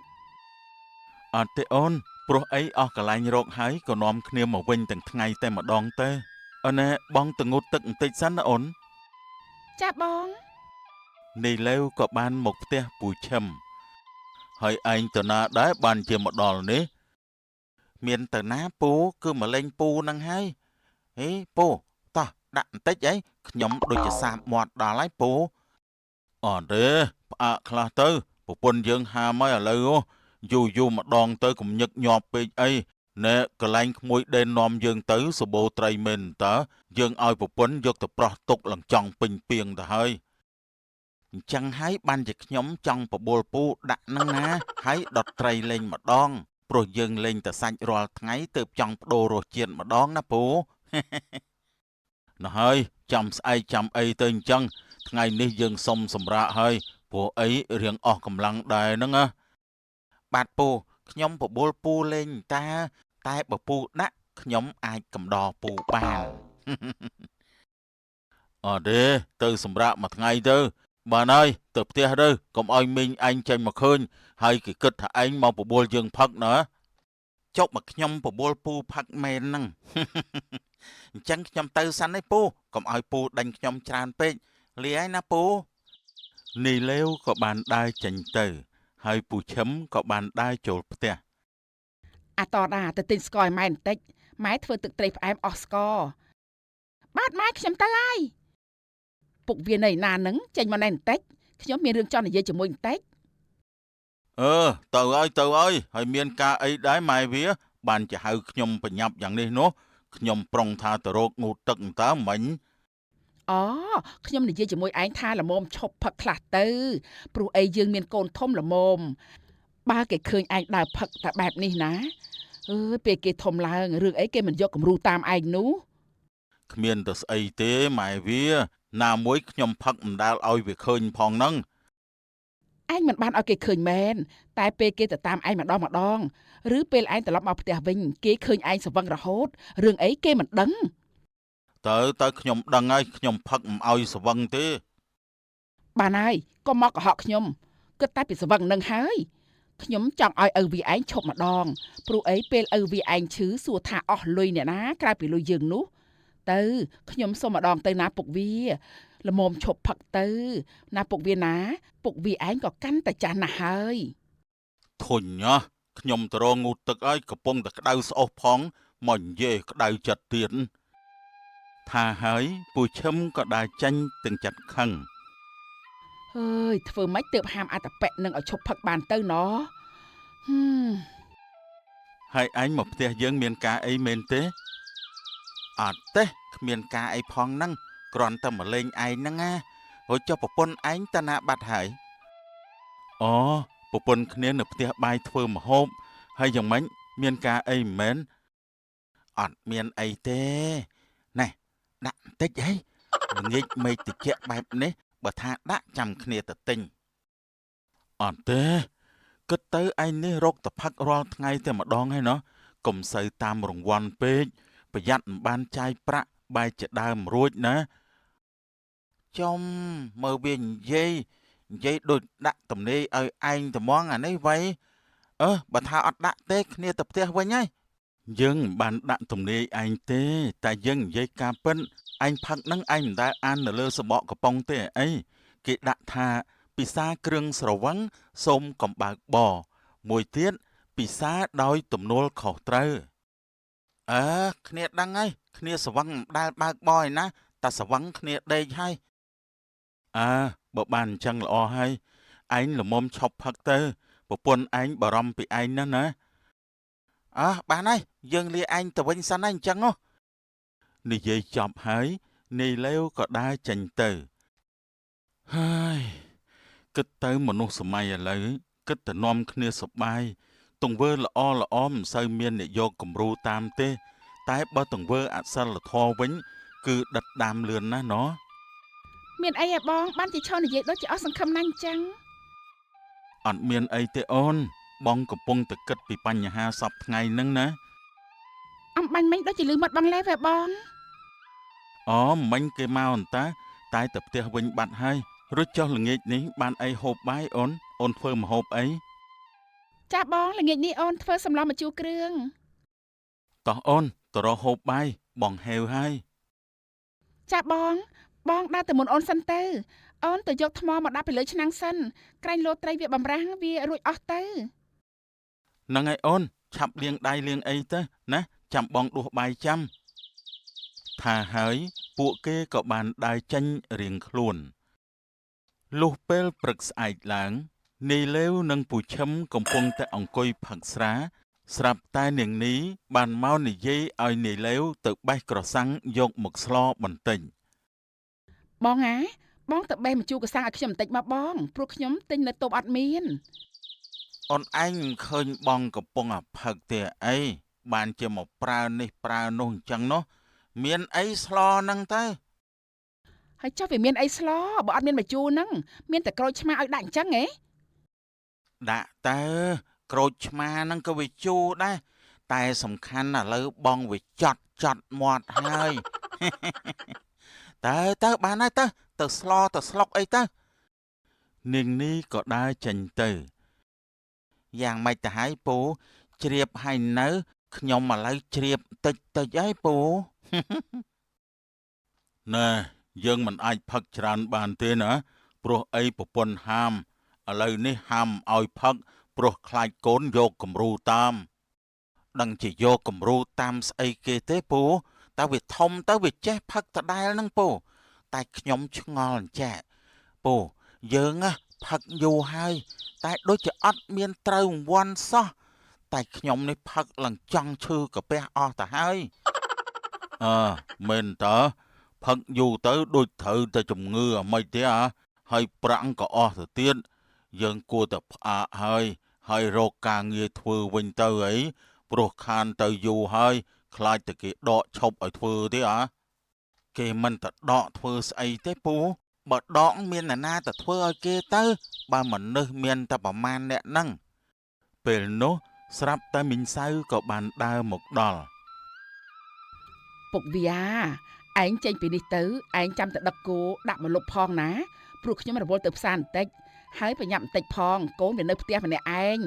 អត់ទេអូនព្រោះអីអស់កន្លែងរកហើយក៏នាំគ្នាមកវិញទាំងថ្ងៃតែម្ដងទៅអូនណែបងទៅងូតទឹកបន្តិចសិនណាអូន ចាបង នាយលេវក៏បានមកផ្ទះពូឈឹមហើយឯងទៅណាដែរបានជាមកដល់នេះមានទៅណាពូគឺមកលេងពូនឹងហើយហេពូតោះដាក់បន្តិចអីខ្ញុំដូចជាសាបមាត់ដល់ហើយពូអត់ទេផ្អាកខ្លះទៅប្រពន្ធយើងហាមហើយឥឡូវយូរម្ដងទៅកុំញឹកញាប់ពេកអីណែកន្លែងក្មួយដេននាំយើងទៅសបោត្រីមែនតើយើងឲ្យប្រពន្ធយកទៅប្រោះទុកឡើងចង់ពេញពីងទៅហើយអញ្ចឹងហើយបានជាខ្ញុំចង់បបួលពូដាក់នឹងណាហើយដុតត្រីលេងម្ដងព្រោះយើងលេងតែសាច់រាល់ថ្ងៃទើបចង់បដូររសជាតិម្ដងណាពូ ណោះហើយចាំស្អែកចាំអីទៅអញ្ចឹងថ្ងៃនេះយើងសុំសម្រាកហើយព្រោះអីរៀងអស់កម្លាំងដែរហ្នឹងណាបាទពូខ្ញុំបបួលពូលេងតែបើពូដាក់ខ្ញុំអាចកំដរពូបាន អត់ទេទៅសម្រាកមួយថ្ងៃទៅបានហើយទៅផ្ទះទៅកុំឲ្យមីងឯងចេញមកឃើញហើយគេគិតថាឯងមកបបួលយើងផឹកណាចុកមកខ្ញុំបបួលពូផឹកមែនហ្នឹង អញ្ចឹងខ្ញុំទៅសិនឯពូកុំឲ្យពូដេញខ្ញុំច្រើនពេកលាហើយណាពូនីលេវក៏បានដើរចេញទៅហើយពូឈឹមក៏បានដើរចូលផ្ទះ អាតដាទៅទិញស្ករឲ្យម៉ែបន្តិចម៉ែធ្វើទឹកត្រីផ្អែមអស់ស្ករបាទម៉ែខ្ញុំទៅហើយពុកវានៅណានឹងចេញមកណែបន្តិចខ្ញុំមានរឿងចង់និយាយជាមួយបន្តិច ទៅហើយហើយមានការអីដែរម៉ែវាបានជាហៅខ្ញុំបញ្ញាប់យ៉ាងនេះនោះខ្ញុំប្រុងថាទៅរកងូតទឹកតើមិញ អូខ្ញុំនិយាយជាមួយឯងថាល្មមឈប់ផឹកខ្លះទៅព្រោះអីយើងមានកូនធំល្មមបើគេឃើញឯងដើរផឹកតែបែបនេះណាអើយពេលគេធំឡើងរឿងអីគេមិនយកគំរូតាមឯងនោះ គ្មានទៅស្អីទេម៉ែវាណាមួយខ្ញុំផឹកមិនដាល់ឲ្យវាឃើញផងហ្នឹង ឯងមិនបានឲ្យគេឃើញមែនតែពេលគេទៅតាមឯងម្ដងឬពេលឯងត្រឡប់មកផ្ទះវិញគេឃើញឯងស្វឹងរហូតរឿងអីគេមិនដឹង ទៅខ្ញុំដឹងហើយខ្ញុំផឹកមិនឲ្យស្វឹងទេ បានហើយកុំមកកុហកខ្ញុំគិតតែពីស្វឹងនឹងហើយខ្ញុំចង់ឲ្យឪវាឯងឈប់ម្ដងព្រោះអីពេលឪវាឯងឈឺសួរថាអស់លុយអ្នកណាក្រៅពីលុយយើងនោះទៅខ្ញុំសុំម្ដងទៅណាពុកវាល្មមឈប់ផឹកទៅណាពុកវាណាពុកវាឯងក៏កាន់តែចាស់ណាស់ហើយ ធុញណាខ្ញុំទៅរងងូតទឹកហើយកំពុងតែក្តៅស្អុះផងមកនិយាយក្តៅចិត្តទៀតថាហើយពូឈឹមក៏ដើរចេញទាំងចិត្តខឹង អើយធ្វើម៉េចទើបហាមអត្តបៈនឹងឲ្យឈប់ផឹកបានទៅណោះហើយឯងមកផ្ទះយើងមានការអីមែនទេអត់ទេគ្មានការអីផងហ្នឹងគ្រាន់តែមកលេងឯងហ្នឹងណារួចចុះប្រពន្ធឯងតាណាបាត់ហើយអូប្រពន្ធគ្នានៅផ្ទះបាយធ្វើម្ហូបហើយយ៉ាងម៉េចមានការអីមិនមែនអត់មានអីទេណែដាក់បន្តិចហីល្ងាចមេឃត្រជាក់បែបនេះបើថាដាក់ចាំគ្នាទៅទិញអត់ទេគិតទៅឯងនេះរកតផឹករាល់ថ្ងៃតែម្ដងហើយណោះកុំសូវតាមរង្វាន់ពេកប្រយ័ត្នមិនបានចាយប្រាក់បែរជាដើមរួចណាចំមើលវានិយាយដូចដាក់ទំនេរឲ្យឯងត្មងអានេះវៃបើថាអត់ដាក់ទេគ្នាទៅផ្ទះវិញហើយយើងមិនបានដាក់ទំនេរឯងទេតែយើងនិយាយការពិតឯងផឹកនឹងឯងមិនដែលអាននៅលើសបកកំប៉ុងទេអីគេដាក់ថាពិសាគ្រឿងស្រវឹងសូមកំបើកបមួយទៀតពិសាដោយទំនួលខុសត្រូវគ្នាដឹងហើយគ្នាស្រវឹងមិនដែលបើកបឯណាតែស្រវឹងគ្នាដេកហើយបើបានអញ្ចឹងល្អហើយឯងល្មមឈប់ផឹកទៅប្រពន្ធឯងបារម្ភពីឯងណាបានហើយយើងលាឯងទៅវិញសិនហើយអញ្ចឹងនិយាយចប់ហើយនាយលេវក៏ដើរចេញទៅហើយគិតទៅមនុស្សសម័យឥឡូវគិតតែនាំគ្នាសប្បាយទង្វើល្អមិនសូវមានអ្នកយកគំរូតាមទេតែបើទង្វើអសិលធម៌វិញគឺដិតដាមលឿនណាស់ណោះមានអីហ៎បងបានជាឈរនិយាយដូចជាអស់សង្ឃឹមណាស់អញ្ចឹងអត់មានអីទេអូនបងកំពុងតែគិតពីបញ្ហាសពថ្ងៃហ្នឹងណា អំបាញ់មិញដូចជាលឺមាត់បងលែវ៉ែបង អូមិញគេមកអន្តាតែទៅផ្ទះវិញបាត់ហើយរួចចុះល្ងាចនេះបានអីហូបបាយអូនធ្វើម្ហូបអី ចាបងល្ងាចនេះអូនធ្វើសម្លម្ជូរគ្រឿង តោះអូនទៅរកហូបបាយបងហេវហើយ ចាបងដើរទៅមុនអូនសិនទៅអូនទៅយកថ្មមកដាក់ពីលើឆ្នាំងសិនក្រែងលោត្រីវាបំរាំងវារួចអស់ទៅ ហ្នឹងហើយអូនឆាប់លាងដៃលាងអីទៅណាចាំបងដួសបាយចាំថាហើយពួកគេក៏បានដើរចេញរៀងខ្លួនលុះពេលព្រឹកស្អែកឡើងនាយលេវនិងពូឈឹមកំពុងតែអង្គុយផឹកស្រាស្រាប់តែនាងនេះបានមកនិយាយឲ្យនាយលេវទៅបេះក្រសាំងយកមកស្លបន្តិច បងបងទៅបេះម្ជូរកសាំងឲ្យខ្ញុំបន្តិចមកបងព្រោះខ្ញុំទិញនៅតូបអត់មាន អូនឯងមិនឃើញបងកំពុងអាផឹកទេអីបានជាមកប្រើនេះប្រើនោះអញ្ចឹងនោះមានអីស្លហ្នឹងទៅ ហើយចុះវាមានអីស្លបើអត់មានម្ជូរហ្នឹងមានតែក្រូចឆ្មាឲ្យដាក់អញ្ចឹងហ៎ ដាក់ទៅក្រូចឆ្មាហ្នឹងក៏វាជូរដែរតែសំខាន់ឥឡូវបងវាចត់មាត់ហើយ ទៅបានហើយទៅស្លទៅស្លុកអីទៅនាងនេះក៏ដើរចេញទៅយ៉ាងម៉េចទៅហើយពូជ្រាបហើយនៅខ្ញុំឥឡូវជ្រាបតិចហើយពូ ណែយើងមិនអាចផឹកច្រើនបានទេណាព្រោះអីប្រពន្ធហាមឥឡូវនេះហាមឲ្យផឹកព្រោះខ្លាចកូនយកគំរូតាមដឹងជាយកគំរូតាមស្អីគេទេពូតើវាធំទៅវាចេះផឹកដដែលហ្នឹងពូតែខ្ញុំឆ្ងល់អញ្ចេះពូយើងផឹកយូរហើយតែដូចជាអត់មានត្រូវរង្វាន់សោះតែខ្ញុំនេះផឹកឡើងចង់ឈឺកាពះអស់ទៅហើយមែនតើផឹកយូរទៅដូចត្រូវតែជំងឺអាម៉េចទេហើយប្រាំងក៏អស់ទៅទៀតយើងគួរតែផ្អាកហើយរកការងារធ្វើវិញទៅអីព្រោះខានទៅយូរហើយខ្លាចតែគេដកឈប់ឲ្យធ្វើទេគេមិនទៅដកធ្វើស្អីទេពូបើដកមានអ្នកណាទៅធ្វើឲ្យគេទៅបើមនុស្សមានតែប្រមាណអ្នកហ្នឹងពេលនោះស្រាប់តែមីងសៅក៏បានដើរមកដល់ ពុកវាឯងចេញពីនេះទៅឯងចាំតែដឹកគោដាក់មកលុបផងណាព្រោះខ្ញុំរវល់ទៅផ្សារបន្តិចហើយប្រញាប់បន្តិចផងកូនវានៅផ្ទះម្នាក់ឯង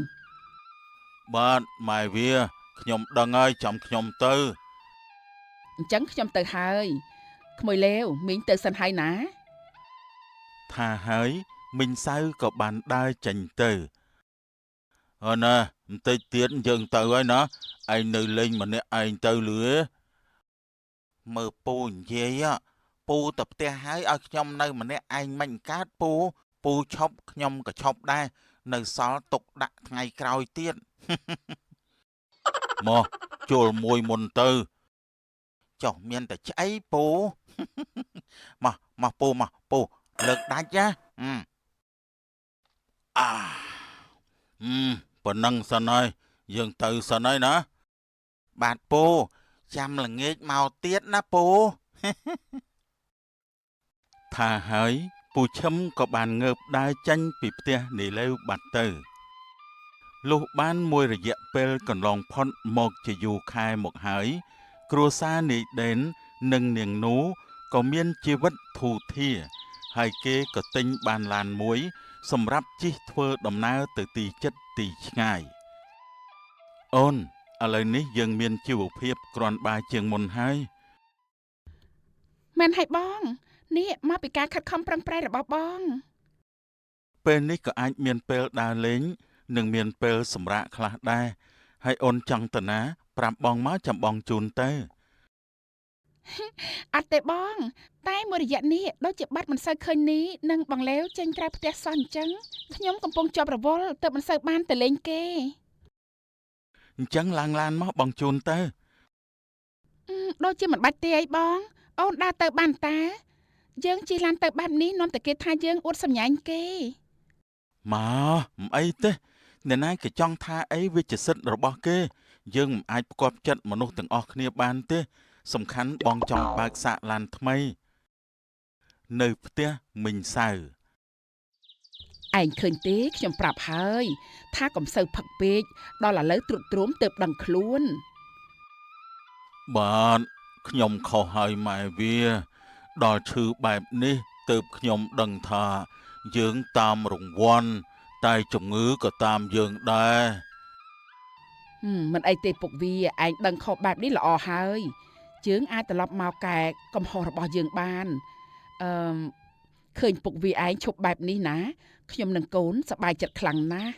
បាទម៉ែវាខ្ញុំដឹងហើយចាំខ្ញុំទៅ អញ្ចឹងខ្ញុំទៅហើយក្មួយលេវមីងទៅសិនហើយណា ថាហើយមីងសៅក៏បានដើរចេញទៅណាបន្តិចទៀតយើងទៅហើយណាឯងនៅលេងម្នាក់ឯងទៅលឺមើលពូនិយាយពូទៅផ្ទះហើយឲ្យខ្ញុំនៅម្នាក់ឯងមិនកើតពូឈប់ខ្ញុំក៏ឈប់ដែរនៅសល់ទុកដាក់ថ្ងៃក្រោយទៀត មកចូលមួយមុនទៅចុះមានតែឆ្អីពូ មកពូលើកដាច់ណាប៉ុណ្ណឹងសិនហើយយើងទៅសិនហើយណាបាទពូចាំល្ងាចមកទៀតណាពូ ថាហើយពូឈឹមក៏បានងើបដើរចេញពីផ្ទះនាយលេវបាត់ទៅលុះបានមួយរយៈពេលកន្លងផុតមកជាយូរខែមកហើយគ្រួសារនាយដេននិងនាងនូក៏មានជីវិតធូរធារហើយគេក៏ទិញបានឡានមួយសម្រាប់ជិះធ្វើដំណើរទៅទីជិតទីឆ្ងាយអូនឥឡូវនេះយើងមានជីវភាពគ្រាន់បើជាងមុនហើយ មែនហើយបងនេះមកពីការខិតខំប្រឹងប្រែងរបស់បង ពេលនេះក៏អាចមានពេលដើរលេងនិងមានពេលសម្រាកខ្លះដែរហើយអូនចង់ទៅណាប្រាប់បងមកចាំបងជូនទៅ អត់ទេបងតែមួយរយៈនេះដូចជាបាត់មិនសូវឃើញនេះនឹងបងលេវចេញក្រៅផ្ទះសោះអញ្ចឹងខ្ញុំកំពុងជាប់រវល់ទើបមិនសូវបានទៅលេងគេ អញ្ចឹងឡើងឡានមកបងជូនទៅ ដូចជាមិនបាច់ទេអីបងអូនដើរទៅបានតាយើងជិះឡានទៅបែបនេះនាំតែគេថាយើងអួតសម្ញាញ់គេ មកមិនអីទេអ្នកណាគេចង់ថាអីវាជាសិទ្ធិរបស់គេយើងមិនអាចផ្គាប់ចិត្តមនុស្សទាំងអស់គ្នាបានទេសំខាន់បងចង់បើកសាកឡានថ្មីនៅផ្ទះមីងសៅ ឯងឃើញទេខ្ញុំប្រាប់ហើយថាកុំសូវផឹកពេកដល់ឥឡូវត្រួតត្រួមទើបដឹងខ្លួន បាទខ្ញុំខុសហើយម៉ែវាដល់ឈឺបែបនេះទើបខ្ញុំដឹងថាយើងតាមរង្វាន់តែជំងឺក៏តាមយើងដែរ មិនអីទេពុកវាឯងដឹងខុសបែបនេះល្អហើយយើងអាចត្រឡប់មកកែកំហុសរបស់យើងបានអឺឃើញពុកវាឯងឈប់បែបនេះណាខ្ញុំនឹងកូនសប្បាយចិត្តខ្លាំងណាស់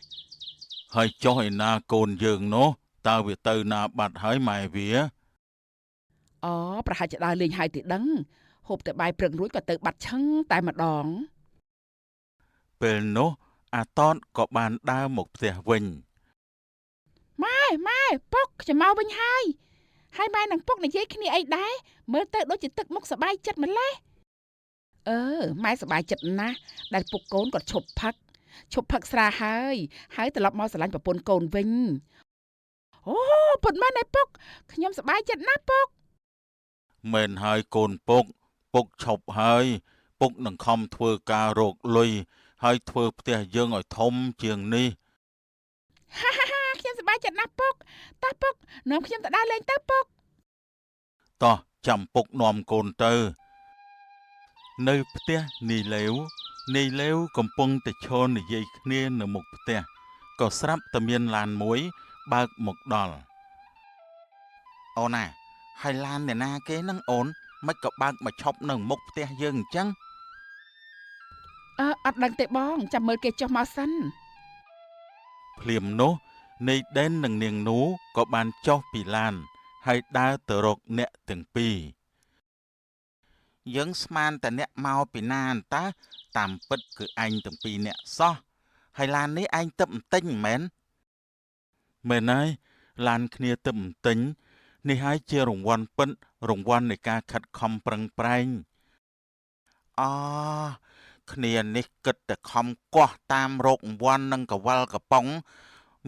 ហើយចុះឯណាកូនយើងនោះតើវាទៅណាបាត់ហើយម៉ែវា អូប្រហែលជាដើរលេងហើយទេដឹងហូបតែបាយព្រឹករួចក៏ទៅបាត់ឆឹងតែម្ដង ពេលនោះអាតតក៏បានដើរមកផ្ទះវិញ ម៉ែពុកខ្ញុំមកវិញហើយម៉ែនឹងពុកនិយាយគ្នាអីដែរមើលទៅដូចជាទឹកមុខសប្បាយចិត្តម្លេះម៉ែសប្បាយចិត្តណាស់ដែលពុកកូនគាត់ឈប់ផឹកស្រាហើយត្រឡប់មកស្រឡាញ់ប្រពន្ធកូនវិញអូពុតម៉ែណែពុកខ្ញុំសប្បាយចិត្តណាស់ពុក មែនហើយកូនពុកឈប់ហើយពុកនឹងខំធ្វើការរកលុយហើយធ្វើផ្ទះយើងឲ្យធំជាងនេះ ខ្ញុំសប្បាយចិត្តណាស់ពុកតោះពុកនាំខ្ញុំទៅដើរលេងទៅពុក តោះចាំពុកនាំកូនទៅនៅផ្ទះនីឡេវកំពុងតែឈរនិយាយគ្នានៅមុខផ្ទះក៏ស្រាប់តែមានឡានមួយបើកមកដល់អូនណាហើយឡានអ្នកណាគេនឹងអូនមិនក៏បើកមកឈប់នៅមុខផ្ទះយើងអញ្ចឹង អត់ដឹងទេបងចាំមើលគេចុះមកសិន ភ្លាមនោះនៃដែននិងនាងនូក៏បានចុះពីឡានហើយដើរទៅរកអ្នកទាំងពីរយើងស្មានតែអ្នកមកពីណាអន្តើតាមពិតគឺឯងទាំងពីរអ្នកសោះហើយឡាននេះឯងទឹកបន្ទិញមែនហើយឡានគ្នាទឹកបន្ទិញនេះហើយជារង្វាន់ពិតរង្វាន់នៃការខិតខំប្រឹងប្រែងអូគ្នានេះគិតតែខំកោះតាមរករង្វាន់និងកវលកំប៉ុង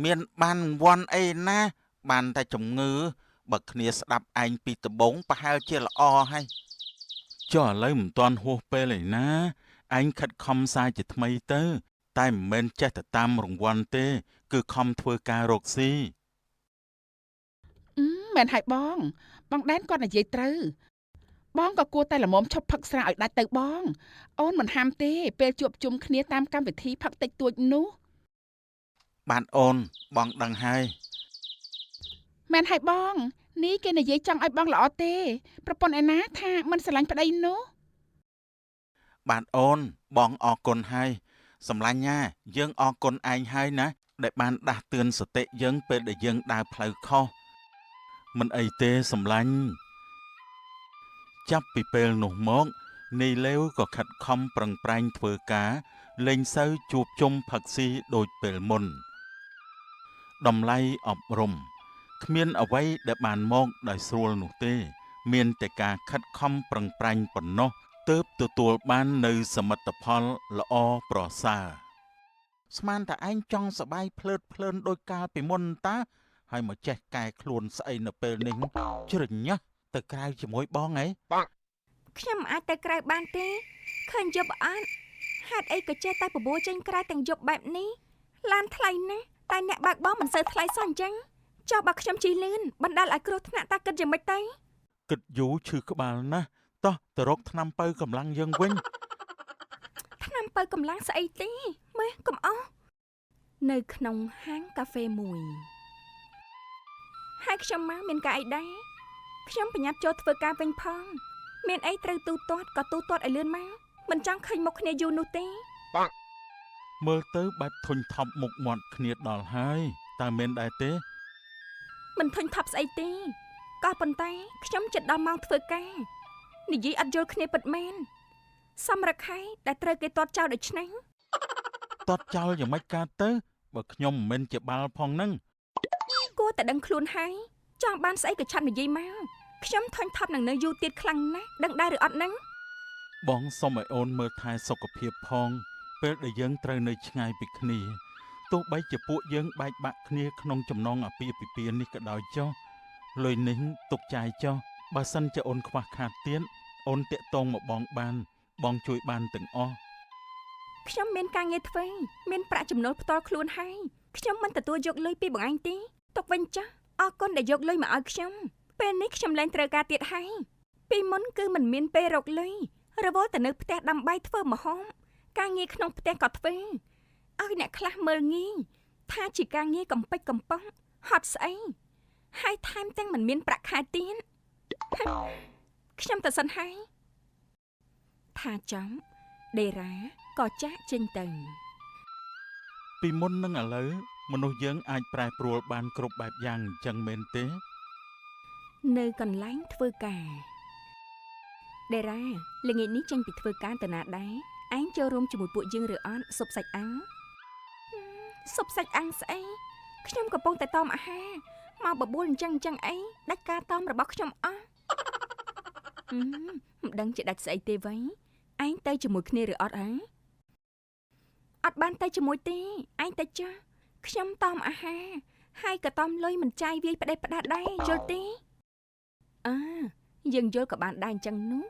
មានបានរង្វាន់អីណាបានតែជំងឺបើគ្នាស្ដាប់ឯងពីដំបងប្រហែលជាល្អហើយចុះឥឡូវមិនទាន់ហួសពេលឯណាឯងខិតខំសារជាថ្មីទៅតែមិនមែនចេះតែតាមរង្វាន់ទេគឺខំធ្វើការរកស៊ីមែនហើយបងដែនគាត់និយាយត្រូវបងក៏គួរតែល្មមឈប់ផឹកស្រាឲ្យដាច់ទៅបងអូនមិនហាមទេពេលជួបជុំគ្នាតាមកម្មវិធីផឹកតិចតួចនោះបានអូនបងដឹងហើយមែនហើយបងនេះគេនិយាយចង់ឲ្យបងល្អទេប្រពន្ធឯណាថាមិនស្រឡាញ់ប្តីនោះបានអូនបងអរគុណហើយសម្លាញ់ណាយើងអរគុណឯងហើយណាដែលបានដាស់តឿនសតិយើងពេលដែលយើងដើរផ្លូវខុសមិនអីទេសម្លាញ់ចាប់ពីពេលនោះមកនីឡេវក៏ខិតខំប្រឹងប្រែងធ្វើការលែងសូវជួបជុំផឹកស៊ីដូចពេលមុនតម្លៃអប់រំគ្មានអ្វីដែលបានមកដោយស្រួលនោះទេមានតែការខិតខំប្រឹងប្រែងប៉ុណ្ណោះទើបទទួលបាននៅសមិទ្ធផលល្អប្រសើរស្មានតែឯងចង់សបាយភ្លើតភ្លើនដោយកាលពីមុនតើហើយមកចេះកែខ្លួនស្អីនៅពេលនេះជ្រញ៉ាស់ទៅក្រៅជាមួយបងហ៎ខ្ញុំមិនអាចទៅក្រៅបានទេឃើញយប់អត់ហេតុអីក៏ចេះតែបបួលចេញក្រៅទាំងយប់បែបនេះឡានថ្លៃណាស់តែអ្នកបើកបរមិនសូវថ្លៃសោះអញ្ចឹងចុះបើខ្ញុំជិះលឿនបណ្ដាលឲ្យគ្រោះថ្នាក់តាគិតយ៉ាងម៉េចទៅគិតយូរឈឺក្បាលណាស់តោះទៅរកថ្នាំបើកម្លាំងយើងវិញថ្នាំបើកម្លាំងស្អីទេមើលកុំអស់នៅក្នុងហាងកាហ្វេមួយហើយខ្ញុំមកមានការអីដែរខ្ញុំប្រញាប់ចូលធ្វើការវិញផងមានអីត្រូវទូទាត់ក៏ទូទាត់ឲ្យលឿនមកមិនចង់ឃើញមុខគ្នាយូរនោះទេមើលទៅបែបធុញថប់មុខមាត់គ្នាដល់ហើយតើមែនដែរទេមិនធុញថប់ស្អីទេក៏ប៉ុន្តែខ្ញុំចិត្តដល់ម៉ោងធ្វើការនិយាយអត់យល់គ្នាពិតមែនសម្រាប់ខែដែលត្រូវគេទាត់ចោលដូចនេះទាត់ចោលយ៉ាងម៉េចកើតទៅបើខ្ញុំមិនមែនជាបាល់ផងហ្នឹងគួរតែដឹងខ្លួនហើយចង់បានស្អីក៏ឆាប់និយាយមកខ្ញុំធុញថប់នឹងនៅយូរទៀតខ្លាំងណាស់ដឹងដែរឬអត់ហ្នឹងបងសុំឲ្យអូនមើលថែសុខភាពផងពេលដែលយើងត្រូវនៅឆ្ងាយពីគ្នាទោះបីជាពួកយើងបែកបាក់គ្នាក្នុងចំណងអាពាហ៍ពិពាហ៍នេះក៏ដោយចុះលុយនេះទុកចាយចុះបើសិនជាអូនខ្វះខាតទៀតអូនតាក់ទងមកបងបានបងជួយបានទាំងអស់ខ្ញុំមានការងារធ្វើមានប្រាក់ចំណូលផ្ទាល់ខ្លួនហើយខ្ញុំមិនទទួលយកលុយពីបងឯងទេទុកវិញចាស់អរគុណដែលយកលុយមកឲ្យខ្ញុំព ពេលនេះខ្ញុំលែងត្រូវការទៀតហើយពីមុនគឺមិនមានពេលរកលុយរវល់តែនៅផ្ទះដើម្បីធ្វើម្ហូបការងារក្នុងផ្ទះក៏ធ្វើឲ្យអ្នកខ្លះមើលងាយថាជាការងារកំពេចកំប៉ុងហត់ស្អីហើយថែមទាំងមិនមានប្រាក់ខែទៀតខ្ញុំទៅសិនហើយថាចំដេរ៉ាក៏ចាក់ចេញទៅ ពីមុននឹងឥឡូវមនុស្សយើងអាចប្រែប្រួលបានគ្រប់បែបយ៉ាងអញ្ចឹងមែនទេ នៅកន្លែងធ្វើការដេរ៉ាល្ងាចនេះចេញពីធ្វើការទៅណាដែរឯងចូលរួមជាមួយពួកយើងឬអត់សុបសាច់អាំងសុបសាច់អាំងស្អីខ្ញុំកំពុងតែតមអាហារមកបបួលអញ្ចឹងអីដាច់ការតមរបស់ខ្ញុំអស់មិនដឹងជាដាច់ស្អីទេវ៉ៃឯងទៅជាមួយគ្នាឬអត់ហ៎អត់បានទៅជាមួយទេឯងទៅចាស់ខ្ញុំតមអាហារហើយក៏តមលុយមិនចាយវាយផ្ដេសផ្ដាស់ដែរយល់ទេយើងយល់ក៏បានដែរអញ្ចឹងនោះ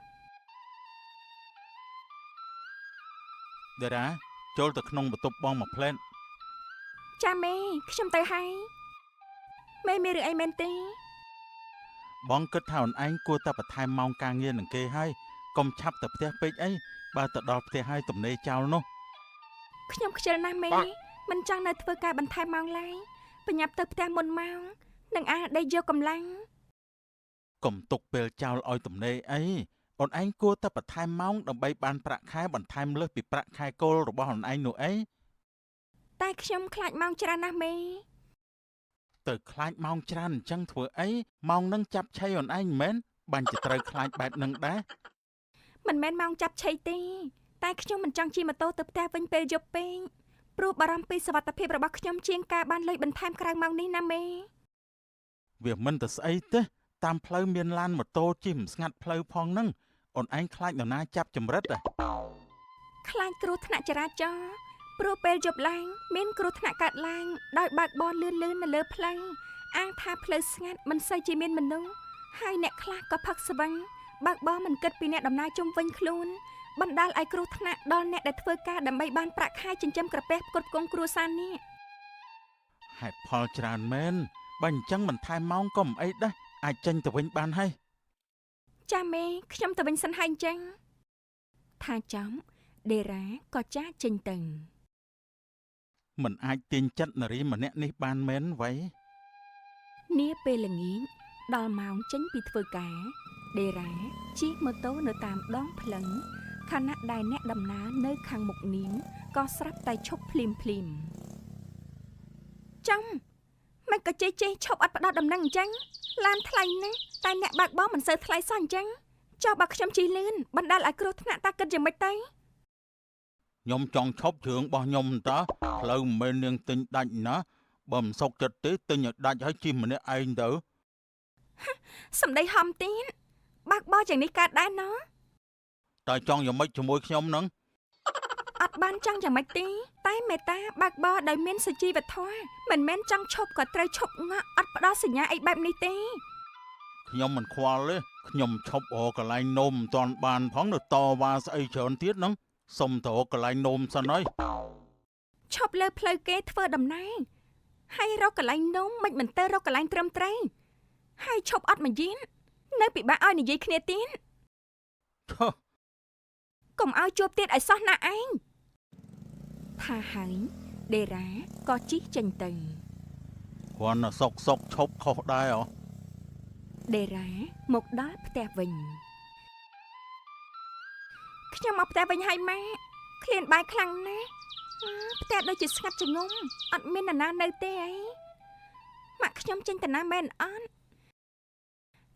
តារាចូលទៅក្នុងបន្ទប់បងមួយផ្លែត ចាមេខ្ញុំទៅហើយមេមានរឿងអីមែនទេ បងគិតថាអូនឯងគួរតែបន្ថែមម៉ោងការងារនឹងគេហើយកុំឆាប់ទៅផ្ទះពេកអីបើទៅដល់ផ្ទះហើយទំនេរចោលនោះ ខ្ញុំខ្ជិលណាស់មេមិនចង់នៅធ្វើការបន្ថែមម៉ោងឡើយបញ្ញាប់ទៅផ្ទះមុនម៉ោងនឹងអាចដេកយកកម្លាំង កុំទុកពេលចោលឲ្យទំនេរអីអូនឯងគួរតែបន្ថែមម៉ោងដើម្បីបានប្រាក់ខែបន្ថែមលើសពីប្រាក់ខែគោលរបស់អូនឯងនោះអី តែខ្ញុំខ្លាចម៉ោងច្រើនណាស់មេ ទៅខ្លាចម៉ោងច្រើនអញ្ចឹងធ្វើអីម៉ោងនឹងចាប់ឆៃអូនឯងមិនមែនបាញ់ជាត្រូវខ្លាចបែបនឹងដែរ មិនមែនម៉ោងចាប់ឆៃទេតែខ្ញុំមិនចង់ជិះម៉ូតូទៅផ្ទះវិញពេលយប់ពេកព្រោះបារម្ភពីសុវត្ថិភាពរបស់ខ្ញុំជាងការបានលុយបន្ថែមក្រៅម៉ោងនេះណាមេ វាមិនទៅស្អីទេតាមផ្លូវមានឡានម៉ូតូជិះមិនស្ងាត់ផ្លូវផងហ្នឹងអូនឯងខ្លាចនរណាចាប់ចម្រិតហ៎ ខ្លាចគ្រោះថ្នាក់ចរាចរណ៍ព្រោះពេលយប់ឡើងមានគ្រោះថ្នាក់កើតឡើងដោយបើកបរលឿននៅលើផ្លូវអាងថាផ្លូវស្ងាត់មិនសូវជាមានមនុស្សហើយអ្នកខ្លះក៏ផឹកស្វឹងបើកបរមិនគិតពីអ្នកដំណើរជុំវិញខ្លួនបណ្ដាលឲ្យគ្រោះថ្នាក់ដល់អ្នកដែលធ្វើការដើម្បីបានប្រាក់ខែចិញ្ចឹមក្រពះផ្គត់ផ្គង់គ្រួសារនេះ ហេតុផលច្រើនមែនបើអញ្ចឹងបន្ថែមម៉ោងក៏មិនអីដែរអាចចេញទៅវិញបានហើយ ចាមេខ្ញុំទៅវិញសិនហើយអញ្ចឹងថាចំដេរ៉ាក៏ចាចេញទៅ មិនអាចទាញចិត្តនារីម្នាក់នេះបានមែនវ៉ៃ នាពេលល្ងាចដល់ម៉ោងចេញពីធ្វើការដេរ៉ាជិះម៉ូតូនៅតាមដងផ្លូវខណៈដែលអ្នកដំណើរនៅខាងមុខនាងក៏ស្រាប់តែឈប់ភ្លាមចំមិនក៏ជិះឈប់អត់ផ្ដោតដំណឹងអញ្ចឹងឡានថ្លៃណាស់តែអ្នកបើកបរមិនសូវថ្លៃសោះអញ្ចឹងចុះបើខ្ញុំជិះលឿនបណ្ដាលឲ្យគ្រោះថ្នាក់តាគិតយ៉ាងម៉េចទៅ ខ្ញុំចង់ឈប់ជើងរបស់ខ្ញុំតើផ្លូវមិនមែននាងទិញដាច់ណាបើមិនសុកចិត្តទេទិញឲ្យដាច់ហើយជិះម្នាក់ឯងទៅ សំដីហំទៀតបើកបរយ៉ាងនេះកើតដែរណោះ តែចង់យ៉ាងម៉េចជាមួយខ្ញុំនឹង អត់បានចង់យ៉ាងម៉េចទេតែមេតាបើកបរដោយមានសុជីវធម៌មិនមែនចង់ឈប់ក៏ត្រូវឈប់ងក់អត់ផ្ដល់សញ្ញាអីបែបនេះទេ ខ្ញុំមិនខ្វល់ទេខ្ញុំឈប់រកកន្លែងនោមមិនទាន់បានផងនៅតវ៉ាស្អីច្រើនទៀតហ្នឹងសុំទៅរកកន្លែងនោមសិនហើយ ឈប់លើផ្លូវគេធ្វើដំណើរហើយរកកន្លែងនំមិនទៅរកកន្លែងត្រឹមត្រូវហើយឈប់អត់មួយយៀននៅពិបាកឲ្យនិយាយគ្នាទៀត ឈើ កុំឲ្យជួបទៀតឲ្យសោះណាឯងថាហើយដេរ៉ាក៏ជិះចេញទៅ គ្រាន់តែសុកឈប់ខុសដែរហ៎ ដេរ៉ាមកដល់ផ្ទះវិញខ្ញុំមកផ្ទះវិញហើយម៉ាឃ្លានបាយខ្លាំងណាស់ផ្ទះដូចជាស្ងាត់ចងំអត់មាននរណានៅទេអីម៉ាក់ខ្ញុំចេញទៅណាមែនអត់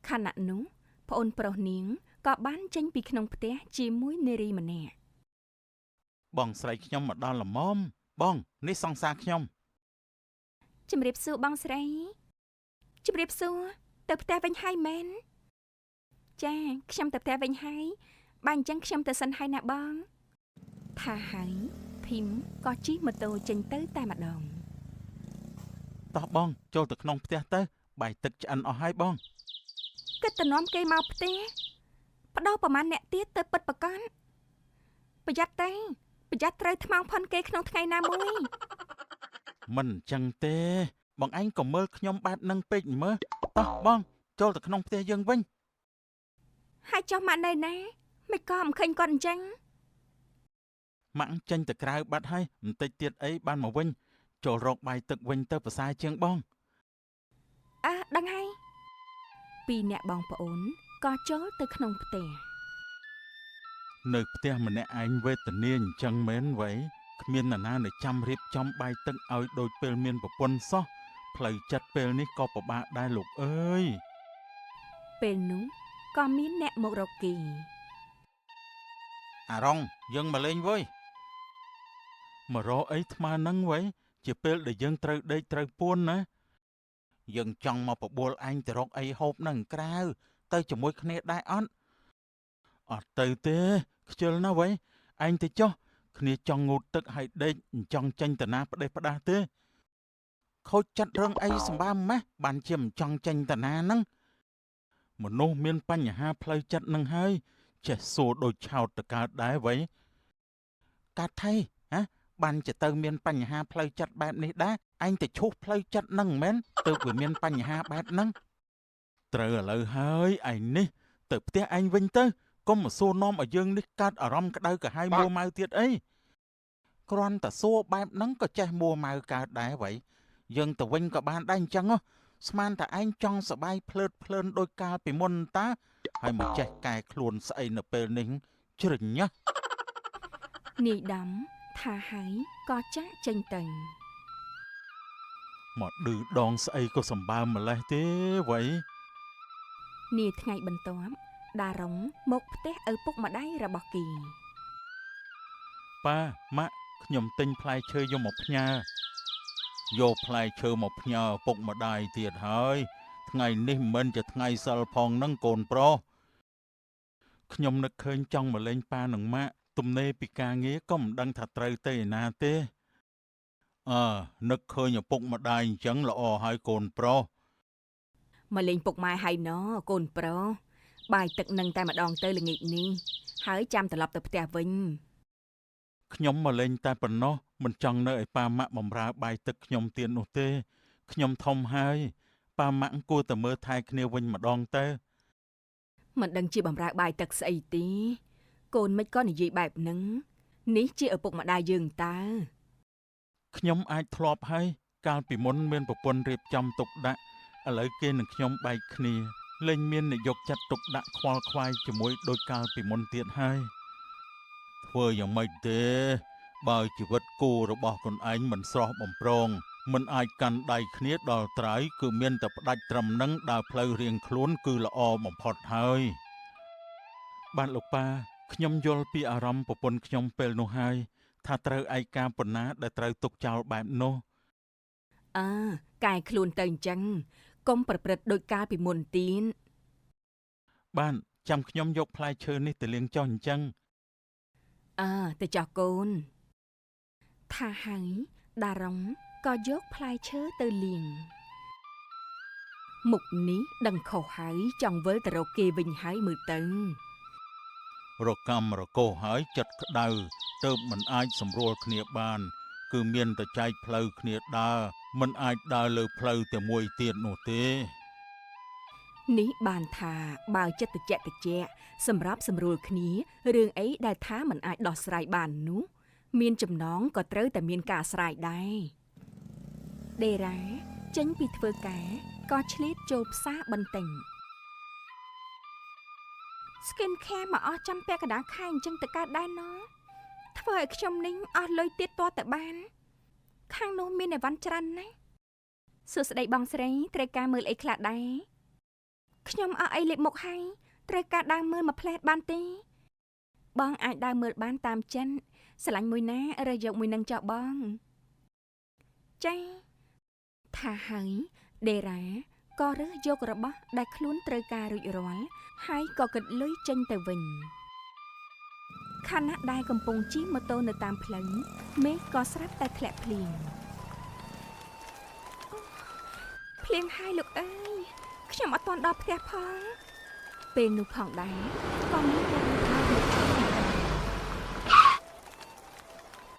ខណៈនោះប្អូនប្រុសនាងក៏បានចេញពីក្នុងផ្ទះជាមួយនារីម្នាក់ បងស្រីខ្ញុំមកដល់ល្មមបងនេះសង្សារខ្ញុំ ជំរាបសួរបងស្រីជំរាបសួរទៅផ្ទះវិញហើយមែនចាខ្ញុំទៅផ្ទះវិញហើយបើអញ្ចឹងខ្ញុំទៅសិនហើយណាបងថាហើយភីមក៏ជិះម៉ូតូចេញទៅតែម្ដង តោះបងចូលទៅក្នុងផ្ទះទៅបាយទឹកឆ្អិនអស់ហើយបង គិតទៅនាំគេមកផ្ទះបដោប្រមាណអ្នកទៀតទៅពិតប្រកបប្រយ័ត្នទៅប្រយ័ត្នត្រូវថ្មងផុនគេក្នុងថ្ងៃណាមួយ មិនអញ្ចឹងទេបងឯងក៏មើលខ្ញុំបែបនឹងពេកមើលតោះបង ចូលទៅក្នុងផ្ទះយើងវិញ ហើយចុះម៉ាក់នៅណាមិនក៏មិនឃើញគាត់អញ្ចឹង ម៉ាក់ចេញទៅក្រៅបាត់ហើយបន្តិចទៀតអីបានមកវិញចូលរកបាយទឹកវិញទៅប្រសើរជាងបង ដឹងហើយពីរអ្នកបងប្អូនក៏ចូលទៅក្នុងផ្ទះ នៅផ្ទះម្នាក់ឯងវេទនាអញ្ចឹងមែនវ៉ៃគ្មាននរណានៅចាំរៀបចំបាយទឹកឲ្យដូចពេលមានប្រពន្ធសោះផ្លូវចិត្តពេលនេះក៏ពិបាកដែរលោកអើយ ពេលនោះក៏មានអ្នកមករកគី អារ៉ុងយើងមកលេងវើយមករកអីថ្មហ្នឹងវ៉ៃជាពេលដែលយើងត្រូវដេកត្រូវពួនណាយើងចង់មកបបួលអញទៅរកអីហូបនៅក្រៅទៅជាមួយគ្នាដែរអត់ទៅទេខ្ជិលណាស់វ៉ៃឯងទៅចុះគ្នាចង់ងូតទឹកឲ្យដេកចង់ចេញទៅណាផ្ដេសផ្ដាស់ទេខូចចិត្តរឿងអីសម្បើមម៉េះបានជាមិនចង់ចេញទៅណាហ្នឹងមនុស្សមានបញ្ហាផ្លូវចិត្តនឹងហើយចេះសួរដូចឆោតទៅកើតដែរវ៉ៃកាត់ថៃហ៎បានជាទៅមានបញ្ហាផ្លូវចិត្តបែបនេះដែរឯងទៅឈូសផ្លូវចិត្តហ្នឹងមិនមែនទើបវាមានបញ្ហាបែបហ្នឹងត្រូវឥឡូវហើយឯងនេះទៅផ្ទះឯងវិញទៅកុំមកសួរនាំឲ្យយើងនេះកើតអារម្មណ៍ក្តៅក្រហាយមួម៉ៅទៀតអីគ្រាន់តែសួរបែបហ្នឹងក៏ចេះមួម៉ៅកើតដែរវ៉ៃយើងទៅវិញក៏បានដែរអញ្ចឹងស្មានតែឯងចង់សបាយភ្លើតភ្លើនដោយកាលពីមុនតាហើយមកចេះកែខ្លួនស្អីនៅពេលនេះជ្រឹញណា នាយដំថាហើយក៏ចាក់ចេញទៅ មកឌឺដងស្អីក៏សម្បើមម្លេះទេវ៉ៃ នាថ្ងៃបន្ទាប់ដារុងមកផ្ទះឪពុកម្ដាយរបស់គី ប៉ាម៉ាក់ខ្ញុំទិញផ្លែឈើយកមកផ្ញើយកផ្លែឈើមកផ្ញើឪពុកម្ដាយទៀតហើយថ្ងៃនេះមិនមែនជាថ្ងៃសិលផងនឹងកូនប្រុសខ្ញុំនឹកឃើញចង់មកលេងប៉ានឹងម៉ាក់ទំនេរពីការងារក៏មិនដឹងថាត្រូវទៅឯណាទេនឹកឃើញឪពុកម្ដាយអញ្ចឹងល្អហើយកូនប្រុស មកលេងពុកម៉ែហើយណកូនប្រុសបាយទឹកនឹងតែម្ដងទៅល្ងាចនេះហើយចាំត្រឡប់ទៅផ្ទះវិញ ខ្ញុំមកលេងតែប៉ុណ្ណោះមិនចង់នៅឲ្យប៉ាម៉ាក់បំរើបាយទឹកខ្ញុំទៀតនោះទេខ្ញុំធំហើយប៉ាម៉ាក់គួរតែមើលថែគ្នាវិញម្ដងទៅ មិនដឹងជាបំរើបាយទឹកស្អីទេកូនមិនក៏និយាយបែបហ្នឹងនេះជាឪពុកម្ដាយយើងតើ ខ្ញុំអាចធ្លាប់ហើយកាលពីមុនមានប្រពន្ធរៀបចំទុកដាក់ឥឡូវគេនឹងខ្ញុំបែកគ្នាលែងមានអ្នកយកចិត្តទុកដាក់ខ្វល់ខ្វាយជាមួយដោយកាលពីមុនទៀតហើយធ្វើយ៉ាងម៉េចទេបើជីវិតគូរបស់ខ្លួនឯងមិនស្រស់បំព្រងមិនអាចកាន់ដៃគ្នាដល់ត្រើយគឺមានតែផ្ដាច់ត្រឹមនឹងដើរផ្លូវរៀងខ្លួនគឺល្អបំផុតហើយបានលោកប៉ាខ្ញុំយល់ពីអារម្មណ៍ប្រពន្ធខ្ញុំពេលនោះហើយថាត្រូវឯកាប៉ុណ្ណាដែលត្រូវទុកចោលបែបនោះ កែខ្លួនទៅអញ្ចឹងកុំប្រព្រឹត្តដោយកាលពីមុនទៀត បានចាំខ្ញុំយកផ្លែឈើនេះទៅលាងចុះអញ្ចឹង ទៅចោះកូនថាហើយដារុងក៏យកផ្លែឈើទៅលាងមុខនេះដឹងខុសហើយចង់វិលទៅរកគេវិញហើយមើលទៅ រកម្មរកោសហើយចិត្តក្តៅទៅមិនអាចសម្រួលគ្នាបានគឺមានតែចែកផ្លូវគ្នាដើរមិនអាចដើរលើផ្លូវតែមួយទៀតនោះទេ នេះបានថាបើចិត្តតិចសម្រាប់សម្រួលគ្នារឿងអីដែលថាមិនអាចដោះស្រាយបាននោះមានចំណងក៏ត្រូវតែមានការស្រាយដែរដេរ៉ាចេញពីធ្វើការក៏ឆ្លៀតចូលផ្សារបន្តិច Skin care មកអស់ចាំពាក់កណ្ដាលខែអញ្ចឹងទៅកើតដែរណធ្វើឲ្យខ្ញុំនេះអស់លុយទៀតតតែបានខាងនោះមានអីវ៉ាន់ច្រើនណាស់សួស្ដីបងស្រីត្រូវការមើលអីខ្លះដែរខ្ញុំអស់អីលេបមុខហើយត្រូវការដើរមើលមួយផ្លែតបានទេបងអាចដើរមើលបានតាមចិនស្រឡាញ់មួយណារើសយកមួយនឹងចោះបងចាថាហើយដេរ៉ាក៏រើសយករបស់ដែលខ្លួនត្រូវការរួចរាល់ហើយក៏គិតលុយចេញទៅវិញខណៈដែលកំពុងជិះម៉ូតូនៅតាមផ្លូវមេឃក៏ស្រាប់តែធ្លាក់ភ្លៀងភ្លៀងហើយលោកអើយខ្ញុំអត់ទាន់ដល់ផ្ទះផងពេលនោះផងដែរក៏មានតែ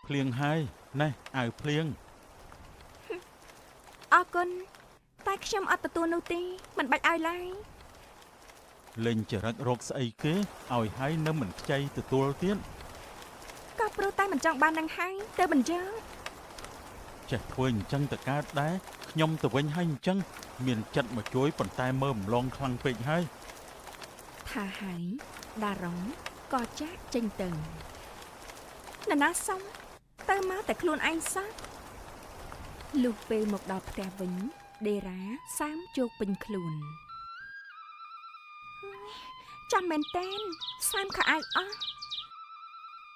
ភ្លៀងហើយណែអាវភ្លៀង អរគុណ តែខ្ញុំអត់ទទួលនោះទេមិនបាច់ឲ្យឡើយ លេងចរិតរកស្អីគេឲ្យហើយនៅមិនខ្ចីទទួលទៀត ក៏ព្រោះតែមិនចង់បាននឹងហើយទៅមិនយ៉ាង ចេះធ្វើអញ្ចឹងទៅកើតដែរខ្ញុំទៅវិញហើយអញ្ចឹងមានចិត្តមកជួយប៉ុន្តែមើលម្លងខ្លាំងពេកហើយ ថាហើយដារ៉ុងក៏ចាក់ចេញទៅនរណាសុំទៅមកតែខ្លួនឯងសោះលុះពេលមកដល់ផ្ទះវិញដេរ៉ាសាមជោគពេញខ្លួនចាំមែនតើសាមខោអាវអស់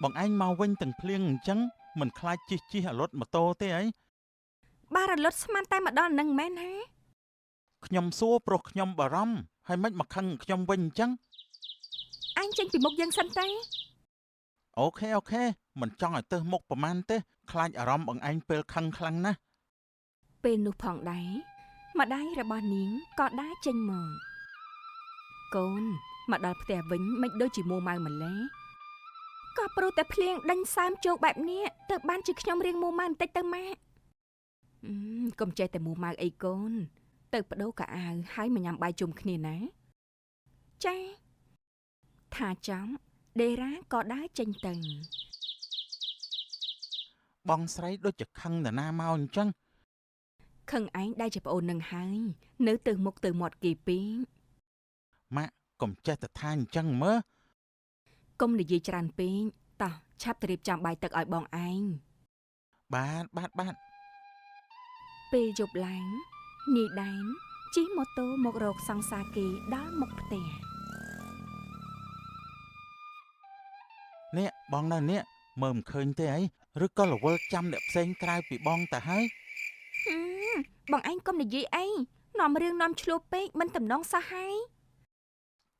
បងឯងមកវិញទាំងភ្លៀងអញ្ចឹងមិនខ្លាចជិះអារត់ម៉ូតូទេអី បាទរលត់ស្មានតែមកដល់នឹងមែនហ៎ ខ្ញុំសួរប្រុសខ្ញុំបារម្ភហើយមិនមកខឹងខ្ញុំវិញអញ្ចឹង អញចេញពីមុខយើងសិនទៅ អូខេមិនចង់ឲ្យទៅមុខប្រមាណទេខ្លាចអារម្មណ៍បងឯងពេលខឹងខ្លាំងណាស់ ពេលនោះផងដែរម្ដាយរបស់នាងក៏ដើរចេញមកកូនមកដល់ផ្ទះវិញមិនដូចជាមួម៉ៅម្លេះក៏ព្រោះតែភ្លៀងដេញសើមជោគបែបនេះទៅបានជាខ្ញុំរៀងមួម៉ៅបន្តិចទៅម៉ាក់កុំចេះតែមួម៉ៅអីកូនទៅបដូរកៅអៅហើយមកញ៉ាំបាយជុំគ្នាណាចាថាចំដេរ៉ាក៏ដើរចេញទៅ បងស្រីដូចជាខឹងនរណាមកអញ្ចឹង ខឹងឯងដែលជាប្អូននឹងហើយនៅទៅមុខទៅមាត់គេពេក ម៉ាក់កុំចេះតែថាអញ្ចឹងមើល កុំនិយាយច្រើនពេកតោះឆាប់ទៅរៀបចំបាយទឹកឲ្យបងឯង បាទ ពេលយប់ឡើងនាយដែនជិះម៉ូតូមករកសង្សារគេដល់មុខផ្ទះ នេះបងនៅនេះមើលមិនឃើញទេអីឬក៏រវល់ចាំអ្នកផ្សេងក្រៅពីបងទៅហើយ បងឯងកុំនិយាយអីនាំរឿងនាំឆ្លោះពេកមិនតំណងសោះហើយ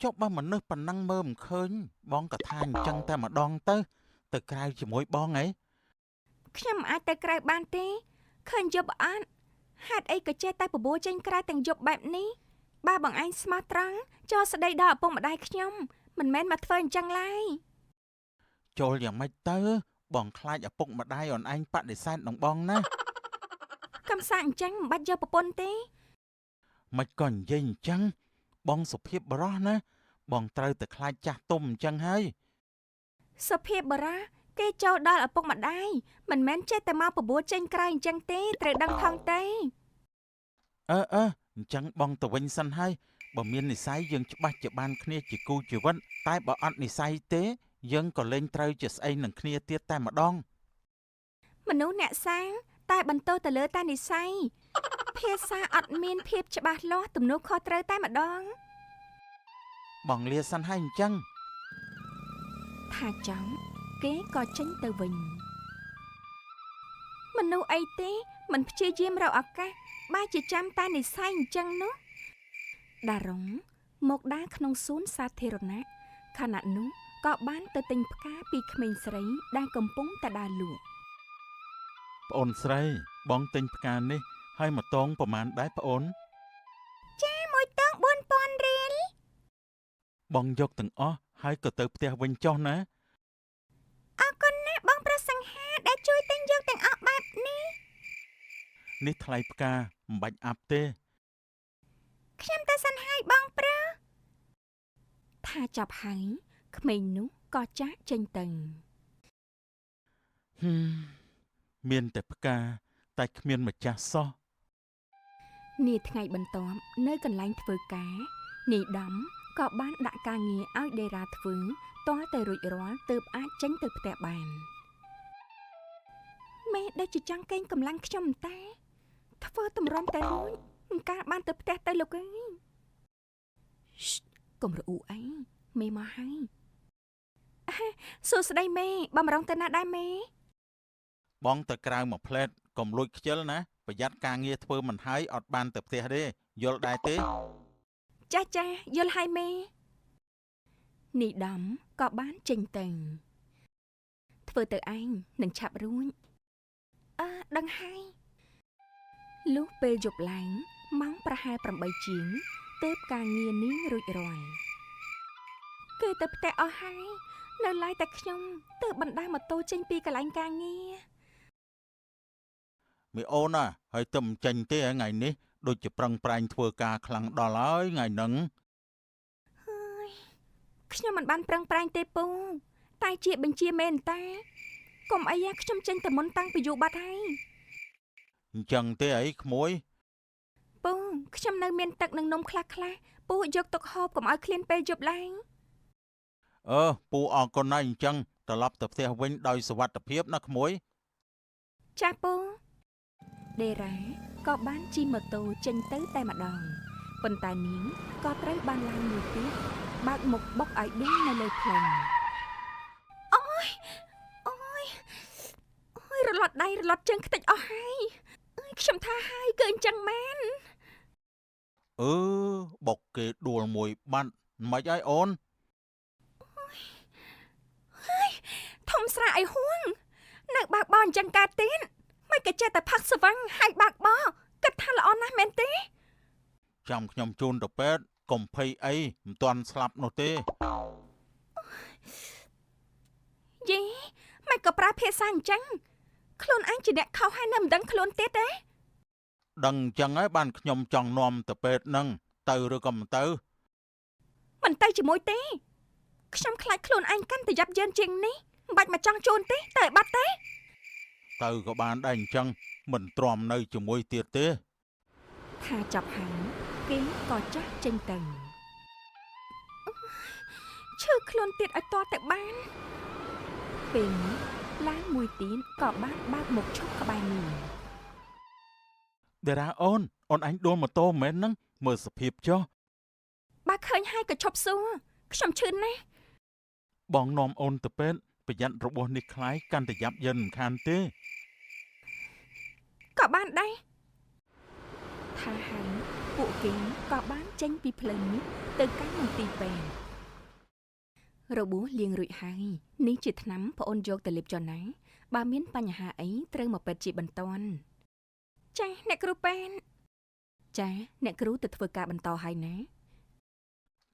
ចុះបើមនុស្សប៉ុណ្ណឹងមើលមិនឃើញបងក៏ថាអញ្ចឹងតែម្ដងទៅក្រៅជាមួយបងអី ខ្ញុំមិនអាចទៅក្រៅបានទេឃើញយប់អត់ហេតុអីក៏ចេះតែបបួលចេញក្រៅទាំងយប់បែបនេះបើបងឯងស្មោះត្រង់ចូលស្ដីដល់ឪពុកម្ដាយខ្ញុំមិនមែនមកធ្វើអញ្ចឹងឡើយ ចូលយ៉ាងម៉េចទៅបងខ្លាចឪពុកម្ដាយអូនឯងបដិសេធនឹងបងណា កំសាអញ្ចឹងមិនបាច់យកប្រពន្ធទេ មិនក៏និយាយអញ្ចឹងបងសុភាពបរោះណាបងត្រូវតែខ្លាចចាស់ទុំអញ្ចឹងហើយ សុភាពបរាគេចូលដល់ឪពុកម្ដាយមិនមែនចេះតែមកបបួលចេញក្រៅអញ្ចឹងទេត្រូវដឹងផងទេ អញ្ចឹងបងទៅវិញសិនហើយបើមាននិស្ស័យយើងច្បាស់ជាបានគ្នាជាគូជីវិតតែបើអត់និស្ស័យទេយើងក៏លែងត្រូវជាស្អីនឹងគ្នាទៀតតែម្ដង មនុស្សអ្នកសាងតែបន្តទៅលើតែនិស្ស័យភាសាអត់មានភាពច្បាស់លាស់ទំនួលខុសត្រូវតែម្ដង បងលាសិនហើយអញ្ចឹង ថាចំគេក៏ចេញទៅវិញមនុស្សអីទេមិនព្យាយាមរកឱកាសបែរជាចាំតែនិស្ស័យអញ្ចឹងនោះដារ៉ុងមកដើរក្នុងសួនសាធារណៈខណៈនោះក៏បានទៅទិញផ្កាពីក្មេងស្រីដែលកំពុងតែដើរលក់ ប្អូនស្រីបងទិញផ្កានេះហើយមកតងប្រមាណដែរប្អូន ចាមួយតង 4000 រៀល បងយកទាំងអស់ហើយក៏ទៅផ្ទះវិញចុះណា អរគុណណាស់បងប្រុសសង្ហាដែលជួយទិញយកទាំងអស់បែបនេះ នេះថ្លៃផ្កាមិនបាច់អាប់ទេ ខ្ញុំទៅសិនហើយបងប្រុសថាចាប់ហើយក្មេងនោះក៏ចាក់ចេញទៅ មានតែផ្កាតែគ្មានម្ចាស់សោះ នាថ្ងៃបន្ទាប់នៅកន្លែងធ្វើការនាយដំក៏បានដាក់ការងារឲ្យដេរ៉ាធ្វើទាល់តែរួចរាល់ទើបអាចចេញទៅផ្ទះបានមេដែលជាចង់កេងកម្លាំងខ្ញុំតែធ្វើតម្រាំតែរួចមិនកាលបានទៅផ្ទះទៅលោកអើយកុំរអ៊ូអីមេមកហើយសួស្ដីមេបំរុងទៅណាដែរមេ បងទៅក្រៅមួយផ្លែតកុំលួចខ្ជិលណាប្រយ័ត្នការងារធ្វើមិនហើយអត់បានទៅផ្ទះទេយល់ដែរទេ ចាយល់ហើយមេនីដំក៏បានចេញទៅធ្វើទៅឯងនឹងឆាប់រួចដឹងហើយលុះពេលយប់ឡើងម៉ោងប្រហែល 8 ជាងទើបការងារនាងរួចរាល់គេទៅផ្ទះអស់ហើយនៅឡើយតែខ្ញុំទើបបណ្ដាម៉ូតូចេញពីកន្លែងការងារ មីអូនហើយទៅមិនចេញទេថ្ងៃនេះ ដូចជាប្រឹងប្រែងធ្វើការខ្លាំងដល់ហើយថ្ងៃហ្នឹង ខ្ញុំមិនបានប្រឹងប្រែងទេពូតែជាបញ្ជាមែនតាកុំអីខ្ញុំចេញតែមុនតាំងពីយូរបាត់ហើយ អញ្ចឹងទេអីក្មួយ ពូខ្ញុំនៅមានទឹកនិងនំខ្លះពូយកទុកហូបកុំឲ្យឃ្លានពេលយប់ឡើង ពូអរគុណណាស់អញ្ចឹងត្រឡប់ទៅផ្ទះវិញដោយសុវត្ថិភាពណាក្មួយ ចាស់ពូដេរ៉ាក៏បានជិះម៉ូតូចេញទៅតែម្ដងប៉ុន្តែនាងក៏ត្រូវបានឡើងមួយទៀតបើកមុខបុកឲ្យដួលនៅលើផ្លូវអូយរលត់ដៃរលត់ជើងខ្ទេចអស់ហើយខ្ញុំថាហើយគឺអញ្ចឹងមែន បុកគេដួលមួយបាត់មិនអីអូន ធំស្រាអីហួងនៅបើកបោអញ្ចឹងកើតទៀតមិនក៏ចេះតែផឹកស្វឹងហើយបើកបោគិតថាល្អណាស់មែនទេ ចាំខ្ញុំជូនទៅពេទ្យកុំភ័យអីមិនទាន់ស្លាប់នោះទេ យីមិនក៏ប្រើភាសាអញ្ចឹងខ្លួនឯងជាអ្នកខុសហើយនៅមិនដឹងខ្លួនទៀតទេ ដឹងអញ្ចឹងហើយបានខ្ញុំចង់នាំទៅពេទ្យហ្នឹងទៅឬក៏មិនទៅ មិនទៅជាមួយទេខ្ញុំខ្លាចខ្លួនឯងកាន់តែយ៉ាប់យ៉ឺនជាងនេះមិនបាច់មកចង់ជូនទេទៅឲ្យបាត់ទេ ទៅក៏បានដែរអញ្ចឹងមិនទ្រាំនៅជាមួយទៀតទេ ថាចាប់ហើយគេក៏ចាស់ចេញទៅឈឺខ្លួនទៀតឲ្យតតែបានពេលនេះឡានមួយទៀតក៏បានបើកមុខឈប់ក្បែរនាង តារាអូនអញដួលម៉ូតូមែនហ្នឹងមើលសភាពចុះ បើឃើញហើយក៏ឈប់សួរខ្ញុំឈឺណាស់ បងនាំអូនទៅពេទ្យប្រយ័ត្នរបស់នេះខ្លាយកាន់តែយ៉ាប់យ៉ឺនមិនខានទេ ក៏បានដែរថាហើយពួកគេក៏បានចេញពីផ្លូវនេះទៅកាន់មន្ទីរពេទ្យរបួសលាងរួចហើយនេះជាថ្នាំប្អូនយកទៅលាបចុះណាបើមានបញ្ហាអីត្រូវមកពេទ្យជាបន្ទាន់ចាអ្នកគ្រូពេទ្យចាអ្នកគ្រូទៅធ្វើការបន្តហើយណា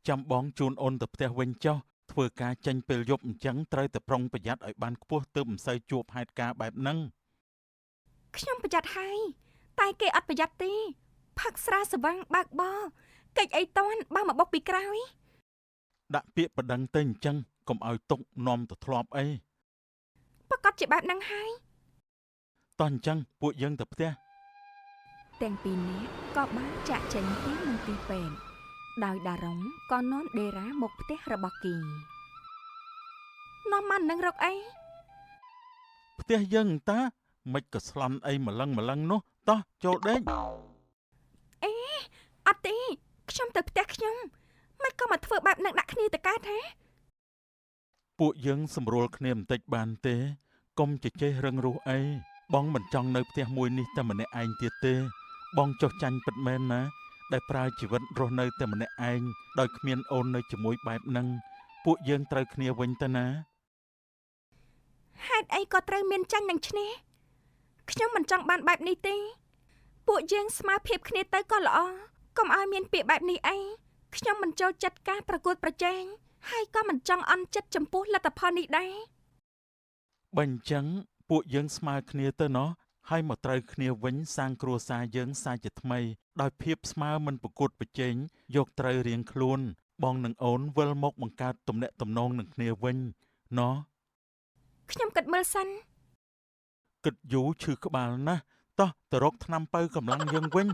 ចាំបងជូនអូនទៅផ្ទះវិញចុះធ្វើការចេញពេលយប់អញ្ចឹងត្រូវតែប្រុងប្រយ័ត្នឲ្យបានខ្ពស់ទើបមិនសូវជួបហេតុការណ៍បែបហ្នឹង ខ្ញុំប្រយ័ត្នហើយតែគេអត់ប្រយ័ត្នទេផឹកស្រាស្វាំងបើកបោកិច្ចអីតន់បើមកបុកពីក្រោយ ដាក់ពាក្យប្តឹងទៅអញ្ចឹងកុំឲ្យទុកនាំទៅធ្លាប់អី ប្រកាសជាបែបហ្នឹងហើយ តោះអញ្ចឹងពួកយើងទៅផ្ទះ ទាំងពីរនាក់ក៏បានចាក់ចេញពីមន្ទីរពេទ្យដោយដារុងក៏នាំដេរ៉ាមកផ្ទះរបស់គីនាំមកនឹងរកអី ផ្ទះយើងតាមិនក៏ស្លន់អីម្លឹងនោះតោះចូលដេក អត់ទេខ្ញុំទៅផ្ទះខ្ញុំមិនក៏មកធ្វើបែបនឹងដាក់គ្នាទៅកើតហ៎ ពួកយើងសម្រួលគ្នាបន្តិចបានទេកុំជជែករឹងរូសអីបងមិនចង់នៅផ្ទះមួយនេះតែម្នាក់ឯងទៀតទេបងចុះចាញ់ពិតមែនណាដែលប្រើជីវិតរស់នៅតែម្នាក់ឯងដោយគ្មានអូននៅជាមួយបែបហ្នឹងពួកយើងត្រូវគ្នាវិញទៅណា ហេតុអីក៏ត្រូវមានចាញ់នឹងឈ្នះខ្ញុំមិនចង់បានបែបនេះទេពួកយើងស្មើភាពគ្នាទៅក៏ល្អកុំឲ្យមានពាក្យបែបនេះអីខ្ញុំមិនចូលចិត្តការប្រកួតប្រជែងហើយក៏មិនចង់អន់ចិត្តចំពោះលទ្ធផលនេះដែរ បើអញ្ចឹងពួកយើងស្មើគ្នាទៅណោះហើយមកត្រូវគ្នាវិញសាងគ្រួសារយើងសាជាថ្មីដោយភាពស្មើមិនប្រកួតប្រជែងយកត្រូវរៀងខ្លួនបងនិងអូនវិលមកបង្កើតទំនាក់ទំនងនឹងគ្នាវិញណោះ ខ្ញុំគិតមើលសិន គិតយូរឈឺក្បាលណាស់តោះទៅរកថ្នាំបើកម្លាំងយើងវិញ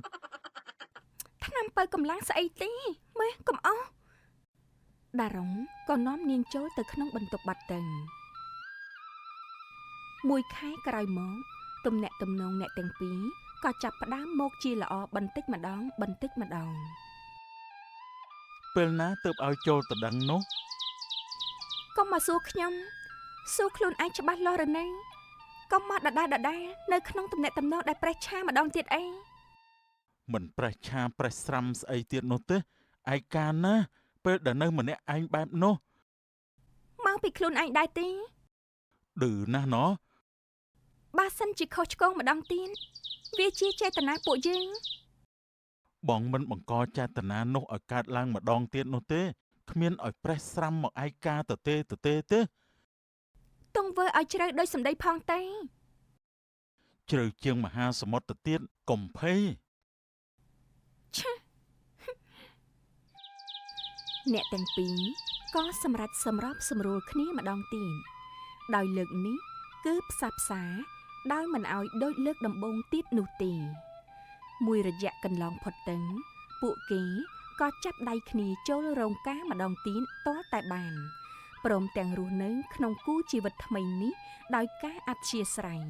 ថ្នាំបើកម្លាំងស្អីទេម៉ែកុំអោសដារុងក៏នាំនាងចូលទៅក្នុងបន្ទប់បាត់ទៅមួយខែក្រោយមកទំនាក់ទំនងអ្នកទាំងពីរក៏ចាប់ផ្ដើមមកជាល្អបន្តិចម្ដង ពេលណាទើបឲ្យចូលទៅដឹងនោះ កុំមកសួរខ្ញុំសួរខ្លួនឯងច្បាស់លាស់ឬនៅកុំមកដដែលនៅក្នុងទំនាក់ទំនងដែលប្រេះឆាម្ដងទៀតអី មិនប្រេះឆាប្រេះស្រាំស្អីទៀតនោះទេឯកាណាពេលដែលនៅម្នាក់ឯងបែបនោះ មកពីខ្លួនឯងដែរទេ ឌឺណាស់ណោះ បើសិនជាខុសឆ្គងម្ដងទៀតវាជាចេតនាពួកយើង បងមិនបង្កចេតនានោះឲ្យកើតឡើងម្ដងទៀតនោះទេគ្មានឲ្យប្រេះស្រាំមកឯកាទៅទេទេ ទង្វើឲ្យជ្រៅដោយសម្ដីផងទេ ជ្រៅជាងមហាសមុទ្រទៅទៀតកុំភ័យ អ្នកទាំងពីរក៏សម្រេចសម្របសម្រួលគ្នាម្ដងទៀតដោយលើកនេះគឺផ្សះផ្សាដោយមិនឲ្យដូចលើកដំបូងទៀតនោះទេមួយរយៈកន្លងផុតទៅពួកគេក៏ចាប់ដៃគ្នាចូលរោងការម្ដងទៀតទាល់តែបានព្រមទាំងរស់នៅក្នុងគូជីវិតថ្មីនេះដោយការអធ្យាស្រ័យ